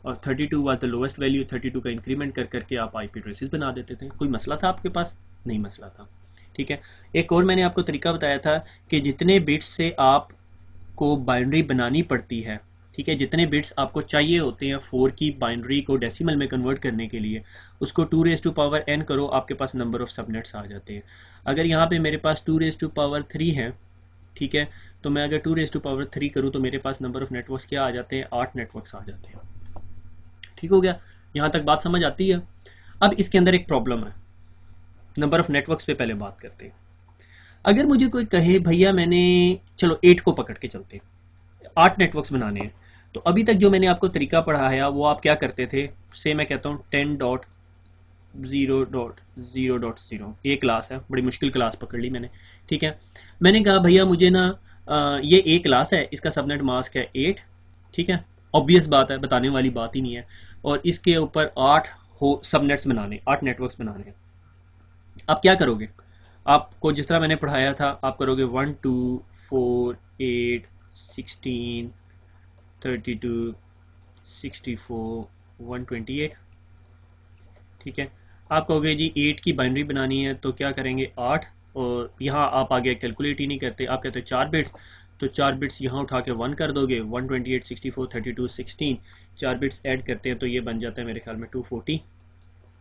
और 32 वाज द लोएस्ट वैल्यू। 32 का इंक्रीमेंट कर करके आप आईपी एड्रेसेस बना देते थे। कोई मसला था आपके पास? नहीं मसला था। ठीक है, एक और मैंने आपको तरीका बताया था कि जितने बिट्स से आपको बाइनरी बनानी पड़ती है, ठीक है, जितने बिट्स आपको चाहिए होते हैं 4 की बाइनरी को डेसिमल में कन्वर्ट करने के लिए, उसको 2 रेज़ टू पावर n करो, आपके पास नंबर ऑफ सबनेट्स आ जाते हैं। अगर यहाँ पे मेरे पास 2 रेज़ टू पावर 3 है, ठीक है, तो मैं अगर 2 रेज़ टू पावर 3 करूँ तो मेरे पास नंबर ऑफ नेटवर्क्स क्या आ जाते हैं? 8 नेटवर्क्स आ जाते हैं। ठीक हो गया, यहाँ तक बात समझ आती है। अब इसके अंदर एक प्रॉब्लम है, नंबर ऑफ नेटवर्क्स पे पहले बात करते हैं। अगर मुझे कोई कहे भैया मैंने, चलो 8 को पकड़ के चलते हैं, 8 नेटवर्क्स बनाने हैं, तो अभी तक जो मैंने आपको तरीका पढ़ाया वो आप क्या करते थे, से मैं कहता हूँ 10.0.0.0, ये क्लास है, बड़ी मुश्किल क्लास पकड़ ली मैंने। ठीक है, मैंने कहा भैया मुझे ना ये ए क्लास है, इसका सबनेट मास्क है 8, ठीक है, ऑब्वियस बात है, बताने वाली बात ही नहीं है, और इसके ऊपर 8 सबनेट्स बनाने, 8 नेटवर्क्स बनाने हैं। आप क्या करोगे? आपको जिस तरह मैंने पढ़ाया था आप करोगे 1 2 4 8 16 32 64 128। ठीक है, आप कहोगे जी 8 की बाइनरी बनानी है तो क्या करेंगे 8, और यहाँ आप आगे कैलकुलेट ही नहीं करते, आप कहते हो 4 बिट्स, तो 4 बिट्स यहाँ उठा के 1 कर दोगे, 128 64 32 16, 4 बिट्स ऐड करते हैं तो ये बन जाता है मेरे ख्याल में 240।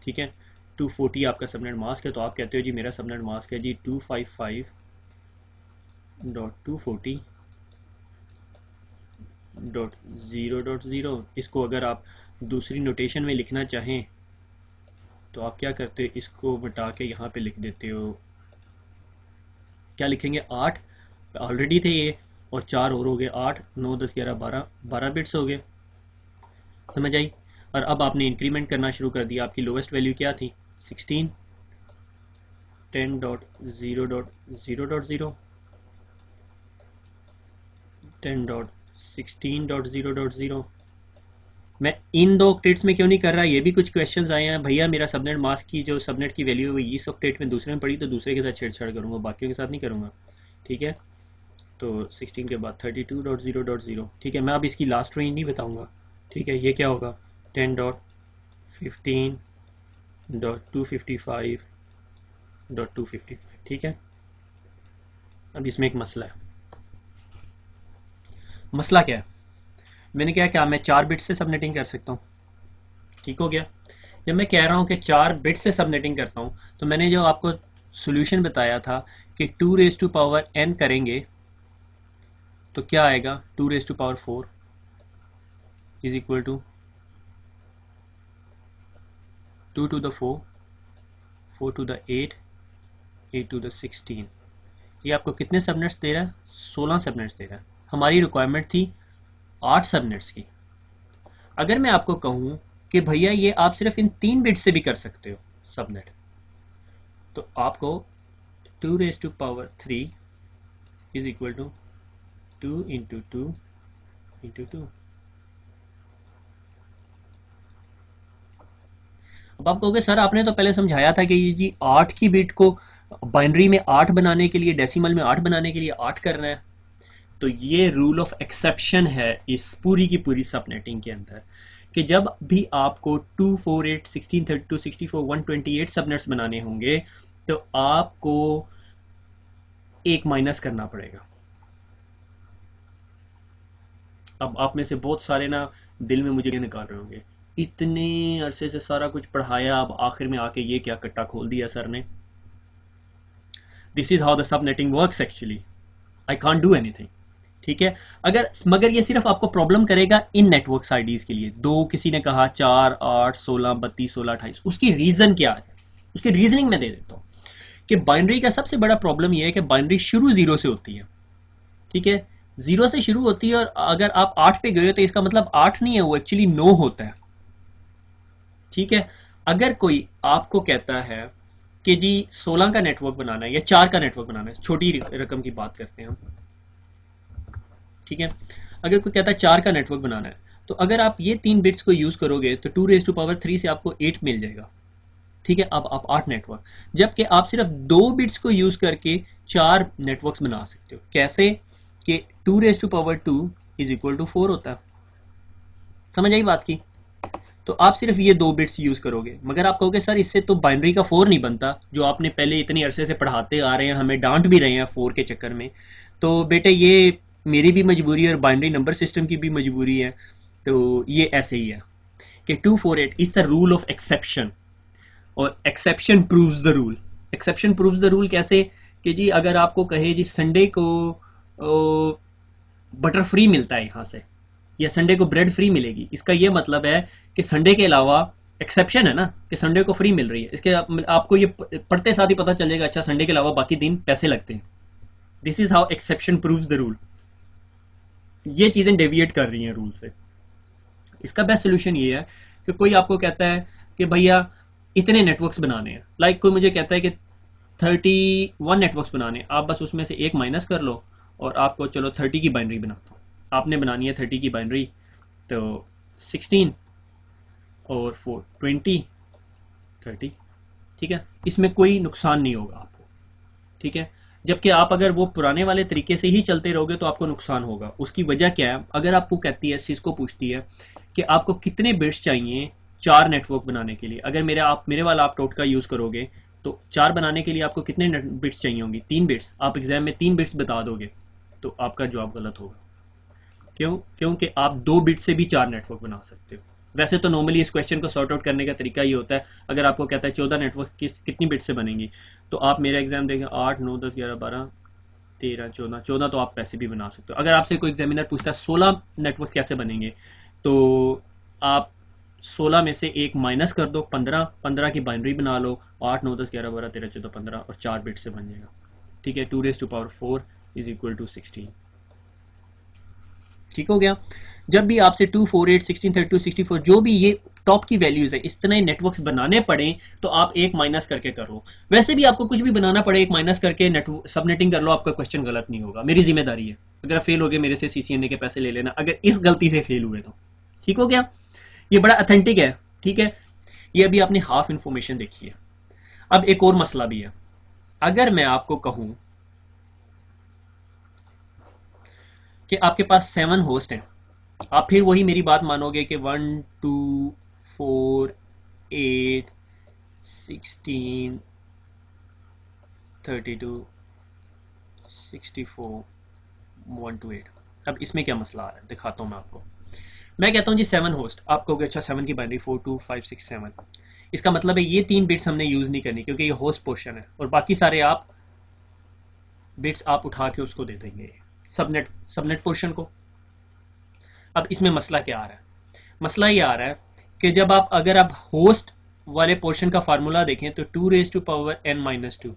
ठीक है, 240 आपका सबनेट मास्क है, तो आप कहते हो जी मेरा सबनेट मास्क है जी 255.240.0.0। इसको अगर आप दूसरी नोटेशन में लिखना चाहें तो आप क्या करते हो, इसको बटा के यहाँ पे लिख देते हो, क्या लिखेंगे 8 ऑलरेडी थे ये, और 4 और हो गए 8 9 10 11 12 बिट्स हो गए। समझ आई? और अब आपने इंक्रीमेंट करना शुरू कर दिया। आपकी लोवेस्ट वैल्यू क्या थी? 16, 10.0.0.0, 10.16.0.0। मैं इन 2 ऑक्टेट्स में क्यों नहीं कर रहा, ये भी कुछ क्वेश्चंस आए हैं। भैया मेरा सबनेट मास्क की जो सबनेट की वैल्यू है इस ऑक्टेट में दूसरे में पड़ी तो दूसरे के साथ छेड़छाड़ करूँगा, बाकियों के साथ नहीं करूँगा। ठीक है, तो 16 के बाद 32.0.0। ठीक है, मैं अब इसकी लास्ट रेंज नहीं बताऊँगा। ठीक है, ये क्या होगा 10.15.255.255। ठीक है, अब इसमें एक मसला है। मसला क्या है? मैंने क्या मैं 4 बिट्स से सबनेटिंग कर सकता हूँ। ठीक हो गया, जब मैं कह रहा हूँ कि 4 बिट्स से सबनेटिंग करता हूँ तो मैंने जो आपको सॉल्यूशन बताया था कि 2 रेज़ टू पावर n करेंगे तो क्या आएगा 2 raise to power 4, is equal to 2 to the 4, 4 to the 8, 8 to the 16। ये आपको कितने सबनेट्स दे रहा है? 16 सबनेट्स दे रहा है। हमारी रिक्वायरमेंट थी 8 सबनेट्स की। अगर मैं आपको कहूँ कि भैया ये आप सिर्फ इन 3 बिट्स से भी कर सकते हो सबनेट, तो आपको 2⁻³ इज इक्वल टू 2 × 2 × 2। अब आप कहोगे सर आपने तो पहले समझाया था कि ये जी 8 की बिट को बाइनरी में 8 बनाने के लिए, डेसिमल में 8 बनाने के लिए 8 करना है। तो ये रूल ऑफ एक्सेप्शन है इस पूरी की पूरी सबनेटिंग के अंदर कि जब भी आपको 2, 4, 8, 16, 32, 64, 128 सबनेट्स बनाने होंगे तो आपको एक माइनस करना पड़ेगा। अब आप में से बहुत सारे ना दिल में मुझे निकाल रहे होंगे, इतने अरसे से सारा कुछ पढ़ाया, अब आखिर में आके ये क्या कट्टा खोल दिया सर ने। This is how the subnetting works actually, I can't do anything. ठीक है, मगर ये सिर्फ आपको प्रॉब्लम करेगा इन नेटवर्क आईडीज के लिए। 2 किसी ने कहा, 4, 8, 16, 32, 16, 28। उसकी रीजन क्या है, उसकी रीजनिंग मैं दे देता हूं कि बाइनरी का सबसे बड़ा प्रॉब्लम यह है कि बाइनरी शुरू 0 से होती है। ठीक है, 0 से शुरू होती है और अगर आप 8 पे गए तो इसका मतलब 8 नहीं है, वो एक्चुअली 9 होता है। ठीक है, अगर कोई आपको कहता है कि जी 16 का नेटवर्क बनाना है या 4 का नेटवर्क बनाना है, छोटी रकम की बात करते हैं हम। ठीक है, अगर कोई कहता है 4 का नेटवर्क बनाना है, तो अगर आप ये 3 बिट्स को यूज करोगे तो 2⁻³ से आपको 8 मिल जाएगा। ठीक है, अब आप 8 नेटवर्क, जबकि आप सिर्फ 2 बिट्स को यूज करके 4 नेटवर्क्स बना सकते हो। कैसे कि 2⁻² इज इक्वल टू 4 होता है। समझ आई बात की? तो आप सिर्फ ये 2 बिट्स यूज करोगे, मगर आप कहोगे सर इससे तो बाइनरी का 4 नहीं बनता, जो आपने पहले इतनी अरसे से पढ़ाते आ रहे हैं, हमें डांट भी रहे हैं 4 के चक्कर में। तो बेटे ये मेरी भी मजबूरी है और बाइनरी नंबर सिस्टम की भी मजबूरी है। तो ये ऐसे ही है कि 248 is a rule of exception, और exception proves the rule. Exception proves the rule कैसे कि जी अगर आपको कहे जी संडे को बटर फ्री मिलता है यहाँ से, या संडे को ब्रेड फ्री मिलेगी, इसका ये मतलब है कि संडे के अलावा, एक्सेप्शन है ना कि संडे को फ्री मिल रही है, इसके आपको ये पढ़ते साथ ही पता चलेगा अच्छा संडे के अलावा बाकी दिन पैसे लगते हैं। This is how exception proves the rule. ये चीजें डेविएट कर रही हैं रूल से। इसका बेस्ट सोल्यूशन ये है कि कोई आपको कहता है कि भैया इतने नेटवर्क्स बनाने हैं, लाइक कोई मुझे कहता है कि 31 नेटवर्क्स बनाने, आप बस उसमें से एक माइनस कर लो और आपको चलो 30 की बाइनरी बनाता हूँ। आपने बनानी है 30 की बाइनरी, तो 16 और 4 20 30। ठीक है, इसमें कोई नुकसान नहीं होगा आपको। ठीक है, जबकि आप अगर वो पुराने वाले तरीके से ही चलते रहोगे तो आपको नुकसान होगा। उसकी वजह क्या है, अगर आपको कहती है, सिस्को पूछती है कि आपको कितने बिट्स चाहिए 4 नेटवर्क बनाने के लिए, अगर मेरे वाला आप टोटका यूज करोगे तो 4 बनाने के लिए आपको कितने बिट्स चाहिए होंगी? 3 बिट्स। आप एग्जाम में 3 बिट्स बता दोगे तो आपका जवाब गलत होगा। क्यों? क्योंकि आप 2 बिट से भी 4 नेटवर्क बना सकते हो। वैसे तो नॉर्मली इस क्वेश्चन को सॉर्ट आउट करने का तरीका ये होता है, अगर आपको कहता है 14 नेटवर्क कितनी बिट से बनेंगी, तो आप मेरा एग्जाम देखें 8, 9, 10, 11, 12, 13, 14 तो आप वैसे भी बना सकते हो। अगर आपसे कोई एग्जामिनर पूछता है 16 नेटवर्क कैसे बनेंगे, तो आप 16 में से एक माइनस कर दो, 15 की बाइनरी बना लो, 8, 9, 10, 11, 12, 13, 14, 15 और 4 बिट से बन जाएगा। ठीक है, 2⁻4 इज इक्वल टू 16। ठीक हो गया। जब भी आपसे 2, 4, 8, 16, 32, 64 जो भी ये टॉप की वैल्यूज है, इस तरह नेटवर्क्स बनाने पड़े तो आप एक माइनस करके कर लो। वैसे भी आपको कुछ भी बनाना पड़े, एक माइनस करके सबनेटिंग कर लो, आपका क्वेश्चन गलत नहीं होगा। मेरी जिम्मेदारी है, अगर फेल हो गए मेरे से सीसीएनए के पैसे ले लेना, अगर इस गलती से फेल हुए तो। ठीक हो गया, ये बड़ा अथेंटिक है। ठीक है, ये अभी आपने हाफ इंफॉर्मेशन देखी है। अब एक और मसला भी है, अगर मैं आपको कहूं कि आपके पास 7 होस्ट हैं, आप फिर वही मेरी बात मानोगे कि 1, 2, 4, 8, 16, 32, 64, 128। अब इसमें क्या मसला आ रहा है दिखाता हूं मैं आपको। मैं कहता हूं जी 7 होस्ट, आप कहोगे अच्छा 7 की बाइनरी 4, 2, 5, 6, 7। इसका मतलब है ये 3 बिट्स हमने यूज नहीं करनी क्योंकि ये होस्ट पोर्शन है, और बाकी सारे आप बिट्स आप उठा के उसको दे देंगे सबनेट पोर्शन को। अब इसमें मसला क्या आ रहा है, मसला ये आ रहा है कि जब आप अगर आप होस्ट वाले पोर्शन का फार्मूला देखें तो 2 raise to power n minus 2,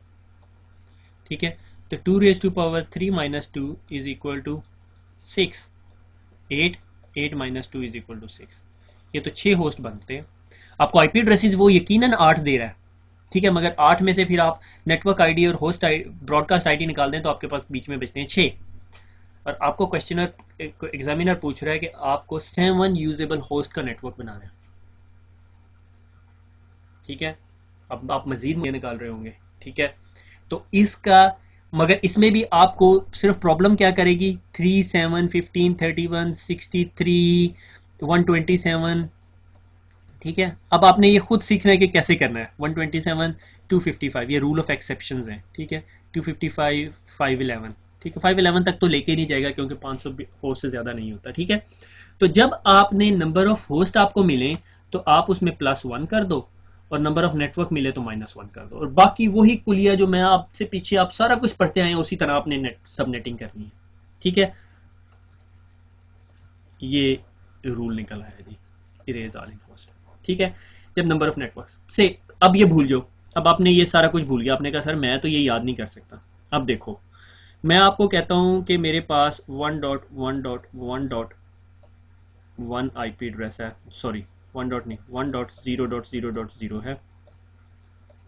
ठीक है, तो 2 raise to power 3 minus 2 is equal to 6, 8 minus 2 is equal to 6, ये तो 6 होस्ट बनते हैं। आपको आईपी एड्रेसेस वो यकीनन 8 दे रहा है, ठीक है, मगर 8 में से फिर आप नेटवर्क आईडी और होस्ट ब्रॉडकास्ट आईडी निकाल दें तो आपके पास बीच में बचते हैं 6, और आपको क्वेश्चनर एग्जामिनर पूछ रहा है कि आपको 7 यूजेबल होस्ट का नेटवर्क बनाना है, ठीक है। अब आप मजीद में निकाल रहे होंगे, ठीक है, तो इसका मगर इसमें भी आपको सिर्फ प्रॉब्लम क्या करेगी, 3, 7, 15, 31, 63, 127, ठीक है। अब आपने ये खुद सीखना है कि कैसे करना है। 127, 255 ये रूल ऑफ एक्सेप्शंस हैं, ठीक है, 255, 511, ठीक है, 511 तक तो लेके नहीं जाएगा क्योंकि 500 होस्ट से ज़्यादा नहीं होता, ठीक है। तो जब आपने नंबर ऑफ होस्ट आपको मिले तो आप उसमें +1 कर दो और नंबर ऑफ नेटवर्क मिले तो -1 कर दो, और बाकी वही कुलिया जो मैं आपसे पीछे आप सारा कुछ पढ़ते आए उसी तरह आपने सबनेटिंग करनी है, ठीक है। ये रूल निकल आया जी, इरेज ऑल इन होस्ट, ठीक है। जब नंबर ऑफ नेटवर्क्स से अब ये भूल जाओ, अब आपने ये सारा कुछ भूल गया, आपने कहा सर मैं तो ये याद नहीं कर सकता। अब देखो मैं आपको कहता हूं कि मेरे पास 1.1.1.1 आईपी एड्रेस है, सॉरी 1.0.0.0 है,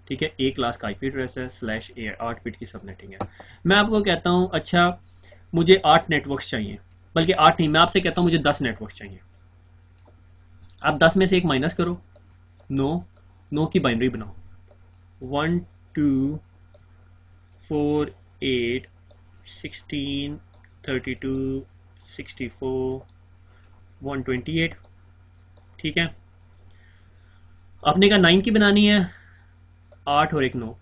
ठीक है, ए क्लास का आईपी एड्रेस है /a 8 बिट की सबनेटिंग है। मैं आपको कहता हूं अच्छा मुझे 8 नेटवर्क्स चाहिए, बल्कि 8 नहीं, मैं आपसे कहता हूं मुझे 10 नेटवर्क्स चाहिए। आप 10 में से एक माइनस करो, 9 की बाइनरी बनाओ, 1 2 4 8 16 32 64 128, ठीक है। आपने कहा 9 की बनानी है, 8 और 1 9,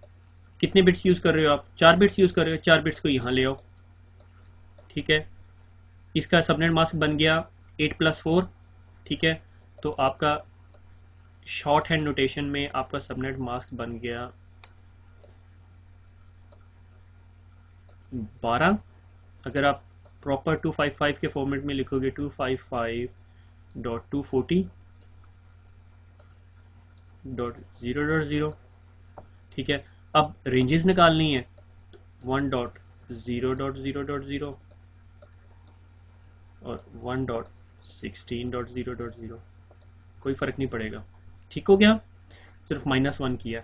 कितने बिट्स यूज कर रहे हो आप, 4 बिट्स यूज कर रहे हो, 4 बिट्स को यहां ले आओ, ठीक है। इसका सबनेट मास्क बन गया 8 + 4, ठीक है, तो आपका शॉर्ट हैंड नोटेशन में आपका सबनेट मास्क बन गया 12। अगर आप प्रॉपर 255 के फॉर्मेट में लिखोगे 255.240.0.0, ठीक है। अब रेंजेस निकालनी है 1.0.0.0 और 1.16.0.0, कोई फर्क नहीं पड़ेगा, ठीक हो गया, सिर्फ -1 किया।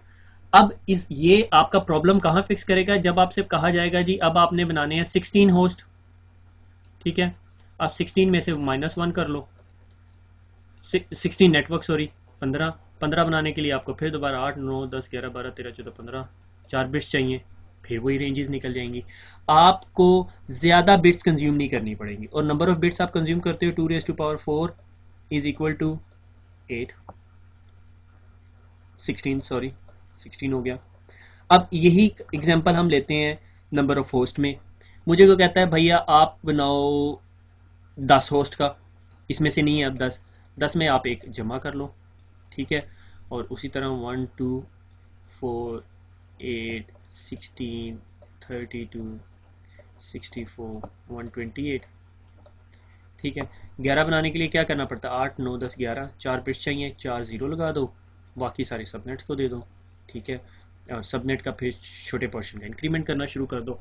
अब इस ये आपका प्रॉब्लम कहाँ फिक्स करेगा, जब आपसे कहा जाएगा जी अब आपने बनाने हैं 16 होस्ट, ठीक है, आप 16 में से -1 कर लो, 16 नेटवर्क, सॉरी 15 बनाने के लिए आपको फिर दोबारा 8 9 10 11 12 13 14 15 4 बिट्स चाहिए, फिर वही रेंजेस निकल जाएंगी। आपको ज़्यादा बिट्स कंज्यूम नहीं करनी पड़ेंगी, और नंबर ऑफ बिट्स आप कंज्यूम करते हो 2 raise to power 4 is equal to 8 16 हो गया। अब यही एग्जांपल हम लेते हैं नंबर ऑफ होस्ट में। मुझे को कहता है भैया आप बनाओ 10 होस्ट का, इसमें से नहीं है अब 10 में आप एक जमा कर लो, ठीक है, और उसी तरह 1 2 4 8 16 32 64 128, ठीक है। 11 बनाने के लिए क्या करना पड़ता है, 8 9 10 11, 4 बिट्स चाहिए, 4 0 लगा दो, बाकी सारे सबनेट्स को दे दो, ठीक है, और सबनेट का फिर छोटे पोर्शन का इंक्रीमेंट करना शुरू कर दो।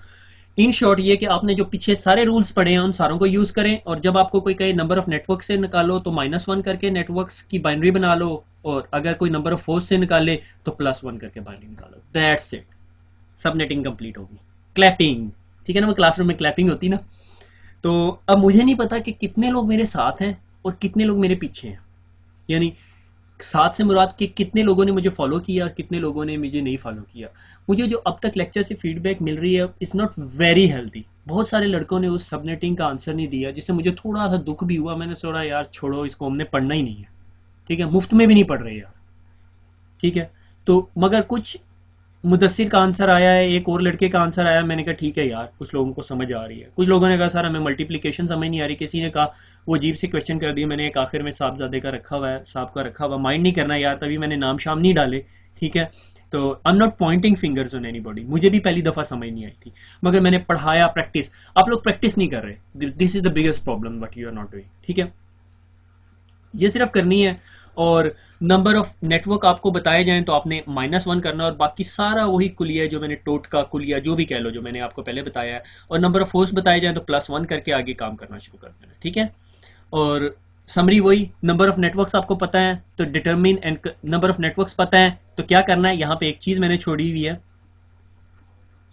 इन शॉर्ट ये कि आपने जो पीछे सारे रूल्स पढ़े हैं उन सारों को यूज करें, और जब आपको कोई कहे नंबर ऑफ नेटवर्क से निकालो तो -1 करके नेटवर्क्स की बाइनरी बना लो, और अगर कोई नंबर ऑफ होस्ट से निकाले तो +1 करके बाइनरी निकालो, दैट्स इट, सबनेटिंग कंप्लीट होगी। क्लैपिंग, ठीक है ना, वो क्लासरूम में क्लैपिंग होती ना। तो अब मुझे नहीं पता कि कितने लोग मेरे साथ हैं और कितने लोग मेरे पीछे हैं, यानी साथ से मुराद के कितने लोगों ने मुझे फॉलो किया और कितने लोगों ने मुझे नहीं फॉलो किया। मुझे जो अब तक लेक्चर से फीडबैक मिल रही है इज़ नॉट वेरी हेल्दी। बहुत सारे लड़कों ने उस सबनेटिंग का आंसर नहीं दिया, जिससे मुझे थोड़ा सा दुख भी हुआ। मैंने सोचा यार छोड़ो इसको, हमने पढ़ना ही नहीं है, ठीक है, मुफ्त में भी नहीं पढ़ रहे यार, ठीक है। तो मगर कुछ मुदस्सिर का आंसर आया है, एक और लड़के का आंसर आया, मैंने कहा ठीक है यार कुछ लोगों को समझ आ रही है। कुछ लोगों ने कहा सर हमें मल्टीप्लिकेशन समझ नहीं आ रही, किसी ने कहा वो अजीब से क्वेश्चन कर दिया, मैंने एक आखिर में साहबजादे का रखा हुआ है, साहब का रखा हुआ, माइंड नहीं करना यार, तभी मैंने नाम शाम नहीं डाले, ठीक है। तो I am not Poynting fingers on anybody, मुझे भी पहली दफ़ा समझ नहीं आई थी, मगर मैंने पढ़ाया, प्रैक्टिस। आप लोग प्रैक्टिस नहीं कर रहे, this is the biggest problem what you are not doing, ठीक है। ये सिर्फ करनी है। और नंबर ऑफ नेटवर्क आपको बताए जाएं तो आपने -1 करना है, और बाकी सारा वही कुलिया जो मैंने टोटका कुलिया जो भी कह लो जो मैंने आपको पहले बताया है, और नंबर ऑफ होस्ट बताए जाएं तो +1 करके आगे काम करना शुरू कर देना, ठीक है। और समरी वही, नंबर ऑफ नेटवर्क्स आपको पता है तो determine and number of networks पता है तो क्या करना है, यहाँ पे एक चीज़ मैंने छोड़ी हुई है,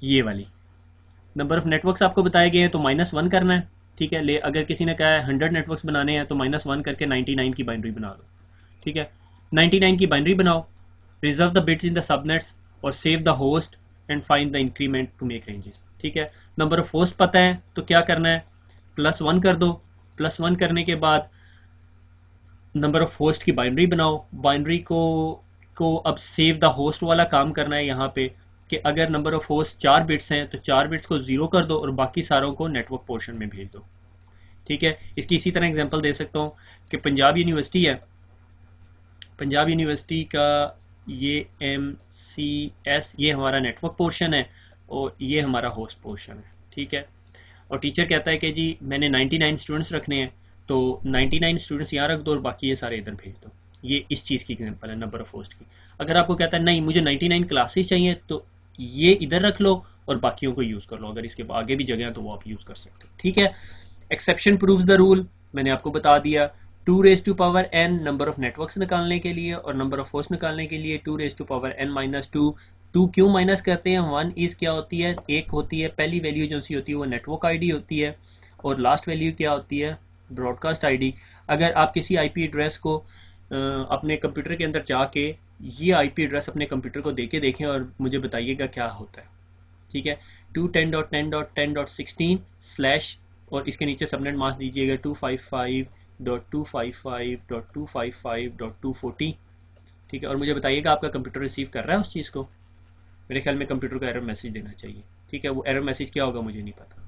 ये वाली नंबर ऑफ नेटवर्क्स आपको बताए गए हैं तो -1 करना है, ठीक है। ले अगर किसी ने कहा है 100 नेटवर्क्स बनाने हैं तो -1 करके 99 की बाइनरी बना दो, ठीक है। 99 की बाइनरी बनाओ, reserve the bits in the subnets और save the host and find the increment to make ranges, ठीक है। नंबर ऑफ होस्ट पता है तो क्या करना है, +1 कर दो। +1 करने के बाद नंबर ऑफ होस्ट की बाइनरी बनाओ, बाइनरी को अब सेव द होस्ट वाला काम करना है यहाँ पे, कि अगर नंबर ऑफ होस्ट 4 बिट्स हैं तो 4 बिट्स को 0 कर दो और बाकी सारों को नेटवर्क पोर्शन में भेज दो, ठीक है। इसकी इसी तरह एग्जांपल दे सकता हूँ कि पंजाब यूनिवर्सिटी है, पंजाब यूनिवर्सिटी का ये MCS ये हमारा नेटवर्क पोर्शन है और ये हमारा होस्ट पोर्शन है, ठीक है। और टीचर कहता है कि जी मैंने 99 स्टूडेंट्स रखने हैं तो 99 स्टूडेंट्स यहाँ रख दो और बाकी ये सारे इधर भेज दो। ये इस चीज़ की एग्जांपल है नंबर ऑफ होस्ट की। अगर आपको कहता है नहीं मुझे 99 क्लासेस चाहिए तो ये इधर रख लो और बाकियों को यूज़ कर लो, अगर इसके आगे भी जगह है तो वो आप यूज़ कर सकते हो, ठीक है। एक्सेप्शन प्रूव्स द रूल मैंने आपको बता दिया। 2n नंबर ऑफ नेटवर्क्स निकालने के लिए और नंबर ऑफ होस्ट निकालने के लिए 2n-2। 2 क्यों माइनस करते हैं, 1 इज़ क्या होती है, एक होती है पहली वैल्यू जो सी होती है वो नेटवर्क आईडी होती है और लास्ट वैल्यू क्या होती है, ब्रॉडकास्ट आईडी। अगर आप किसी आईपी एड्रेस को अपने कंप्यूटर के अंदर जाके ये आईपी एड्रेस अपने कंप्यूटर को देके देखें और मुझे बताइएगा क्या होता है, ठीक है। 210.10.10.16 और इसके नीचे सबनेट मास्क दीजिएगा 255.255.255.240, ठीक है। और मुझे बताइएगा आपका कंप्यूटर रिसीव कर रहा है उस चीज़ को। मेरे ख्याल में कंप्यूटर को एरर मैसेज देना चाहिए, ठीक है। वो एरर मैसेज क्या होगा मुझे नहीं पता।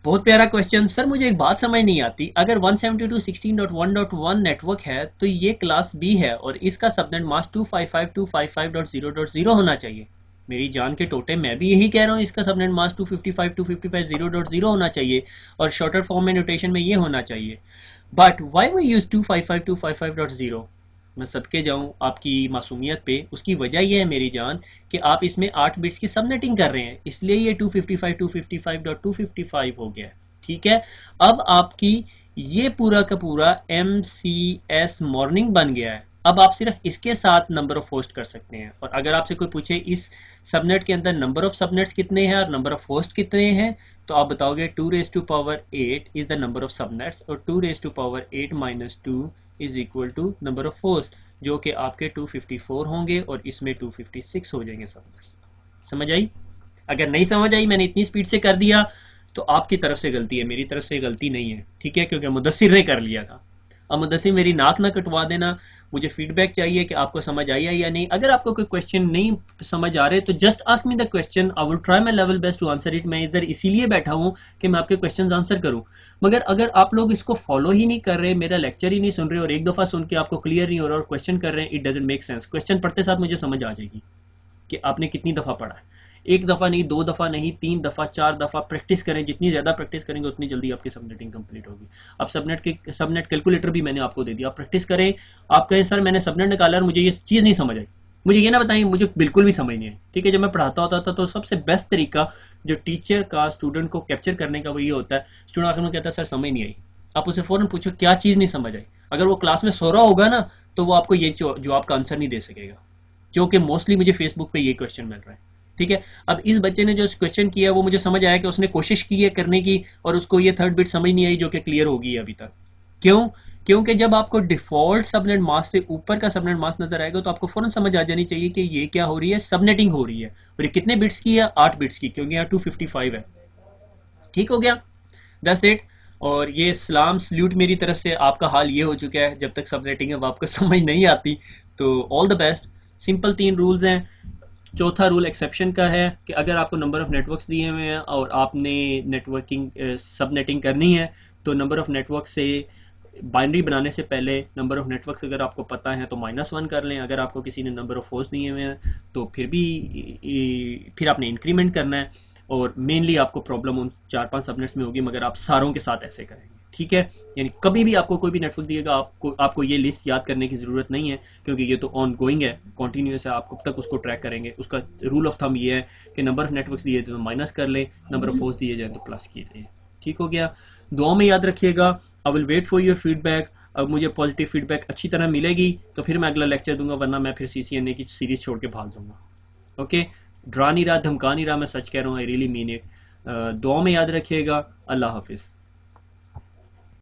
बहुत प्यारा क्वेश्चन। सर मुझे एक बात समझ नहीं आती, अगर 172.16.1.1 नेटवर्क है तो ये क्लास B है और इसका सबनेट मास्क 255.255.0.0 होना चाहिए। मेरी जान के टोटे मैं भी यही कह रहा हूँ, इसका सबनेट मास्क 255.255.0.0 होना चाहिए और शॉर्टर फॉर्म में नोटेशन में ये होना चाहिए। But why we use 255.255.0? मैं सदके जाऊं आपकी मासूमियत पे, उसकी वजह यह है मेरी जान कि आप इसमें 8 बिट्स की सबनेटिंग कर रहे हैं, इसलिए ये 255.255.255 हो गया है, ठीक है। अब आपकी ये पूरा का पूरा MCS मॉर्निंग बन गया है। अब आप सिर्फ इसके साथ नंबर ऑफ होस्ट कर सकते हैं, और अगर आपसे कोई पूछे इस सबनेट के अंदर नंबर ऑफ सबनेट्स कितने हैं और नंबर ऑफ होस्ट कितने हैं तो आप बताओगे 2⁸ is the number of subnets और 2⁸ - 2 is equal to number of host, जो कि आपके 254 होंगे और इसमें 256 हो जाएंगे सबनेट्स। समझ आई? अगर नहीं समझ आई, मैंने इतनी स्पीड से कर दिया तो आपकी तरफ से गलती है, मेरी तरफ से गलती नहीं है, ठीक है, क्योंकि मुदस्सिर ने कर लिया था। अब मुदस्सिर मेरी नाक ना कटवा देना, मुझे फीडबैक चाहिए कि आपको समझ आई है या नहीं। अगर आपको कोई क्वेश्चन नहीं समझ आ रहे तो just ask me the question, I will try my level best to answer it. मैं इधर इसीलिए बैठा हूँ कि मैं आपके क्वेश्चन आंसर करूँ। मगर अगर आप लोग इसको फॉलो ही नहीं कर रहे, मेरा लेक्चर ही नहीं सुन रहे और एक दफ़ा सुन के आपको क्लियर नहीं हो रहा और क्वेश्चन कर रहे हैं, it doesn't make sense. Question पढ़ते साथ मुझे समझ आ जाएगी कि आपने कितनी दफ़ा पढ़ा है। एक दफ़ा नहीं, 2 दफ़ा नहीं, 3 दफ़ा 4 दफ़ा प्रैक्टिस करें। जितनी ज़्यादा प्रैक्टिस करेंगे उतनी जल्दी आपकी सबनेटिंग कंप्लीट होगी। अब सबनेट कैलकुलेटर भी मैंने आपको दे दिया, आप प्रैक्टिस करें। आप कहें सर मैंने सबनेट निकाला और मुझे ये चीज़ नहीं समझ आई, मुझे ये ना बताएं, मुझे बिल्कुल भी समझ नहीं आई, ठीक है। जब मैं पढ़ाता होता था तो सबसे बेस्ट तरीका जो टीचर का स्टूडेंट को कैप्चर करने का वो ये होता है, स्टूडेंट आखिर में कहता है सर समझ नहीं आई, आप उसे फ़ौरन पूछो क्या चीज़ नहीं समझ आई। अगर वो क्लास में सो रहा होगा ना तो वो आपको ये जवाब का आंसर नहीं दे सकेगा, जो कि मोस्टली मुझे फेसबुक पे ये क्वेश्चन मिल रहा है, ठीक है। अब इस बच्चे ने जो क्वेश्चन किया वो मुझे समझ आया कि उसने कोशिश की है करने की और उसको ये थर्ड बिट समझ नहीं आई, जो कि क्लियर होगी अभी तक। क्यों? क्योंकि जब आपको डिफॉल्ट सबनेट मास्क से ऊपर का सबनेट मास्क नजर आएगा तो आपको फौरन समझ आ जानी चाहिए कि ये क्या हो रही है, सबनेटिंग हो रही है। और ये कितने बिट्स की है? 8 बिट्स की, क्योंकि यहाँ 255 है। ठीक हो गया, दैट्स इट। और ये सलाम सल्यूट मेरी तरफ से। आपका हाल ये हो चुका है, जब तक सबनेटिंग अब आपको समझ नहीं आती तो all the best. Simple 3 rules हैं। चौथा रूल एक्सेप्शन का है कि अगर आपको नंबर ऑफ नेटवर्क्स दिए हुए हैं और आपने नेटवर्किंग सबनेटिंग करनी है तो नंबर ऑफ नेटवर्क से बाइनरी बनाने से पहले नंबर ऑफ नेटवर्क्स अगर आपको पता है तो -1 कर लें। अगर आपको किसी ने नंबर ऑफ होस्ट दिए हुए हैं तो फिर आपने इंक्रीमेंट करना है। और मेनली आपको प्रॉब्लम उन 4-5 सबनेट्स में होगी मगर आप सारों के साथ ऐसे करेंगे, ठीक है। यानी कभी भी आपको कोई भी नेटवर्क दिएगा आपको ये लिस्ट याद करने की ज़रूरत नहीं है, क्योंकि ये तो ऑन गोइंग है, कॉन्टीन्यूस है, आप कब तक उसको ट्रैक करेंगे। उसका रूल ऑफ थंब ये है कि नंबर ऑफ नेटवर्क्स दिए तो माइनस कर लें, नंबर ऑफ होस्ट दिए जाए तो प्लस कीजिए, ठीक हो गया। दुआ में याद रखिएगा। I will wait for your feedback. अब मुझे पॉजिटिव फीडबैक अच्छी तरह मिलेगी तो फिर मैं अगला लेक्चर दूंगा, वरना मैं फिर CCNA की सीरीज छोड़ के भाग जाऊंगा। ओके, डरा नहीं रहा, धमका नहीं रहा, मैं सच कह रहा हूँ, आई रियली मीन इट। दुआ में याद रखिएगा। अल्लाह हाफिज़।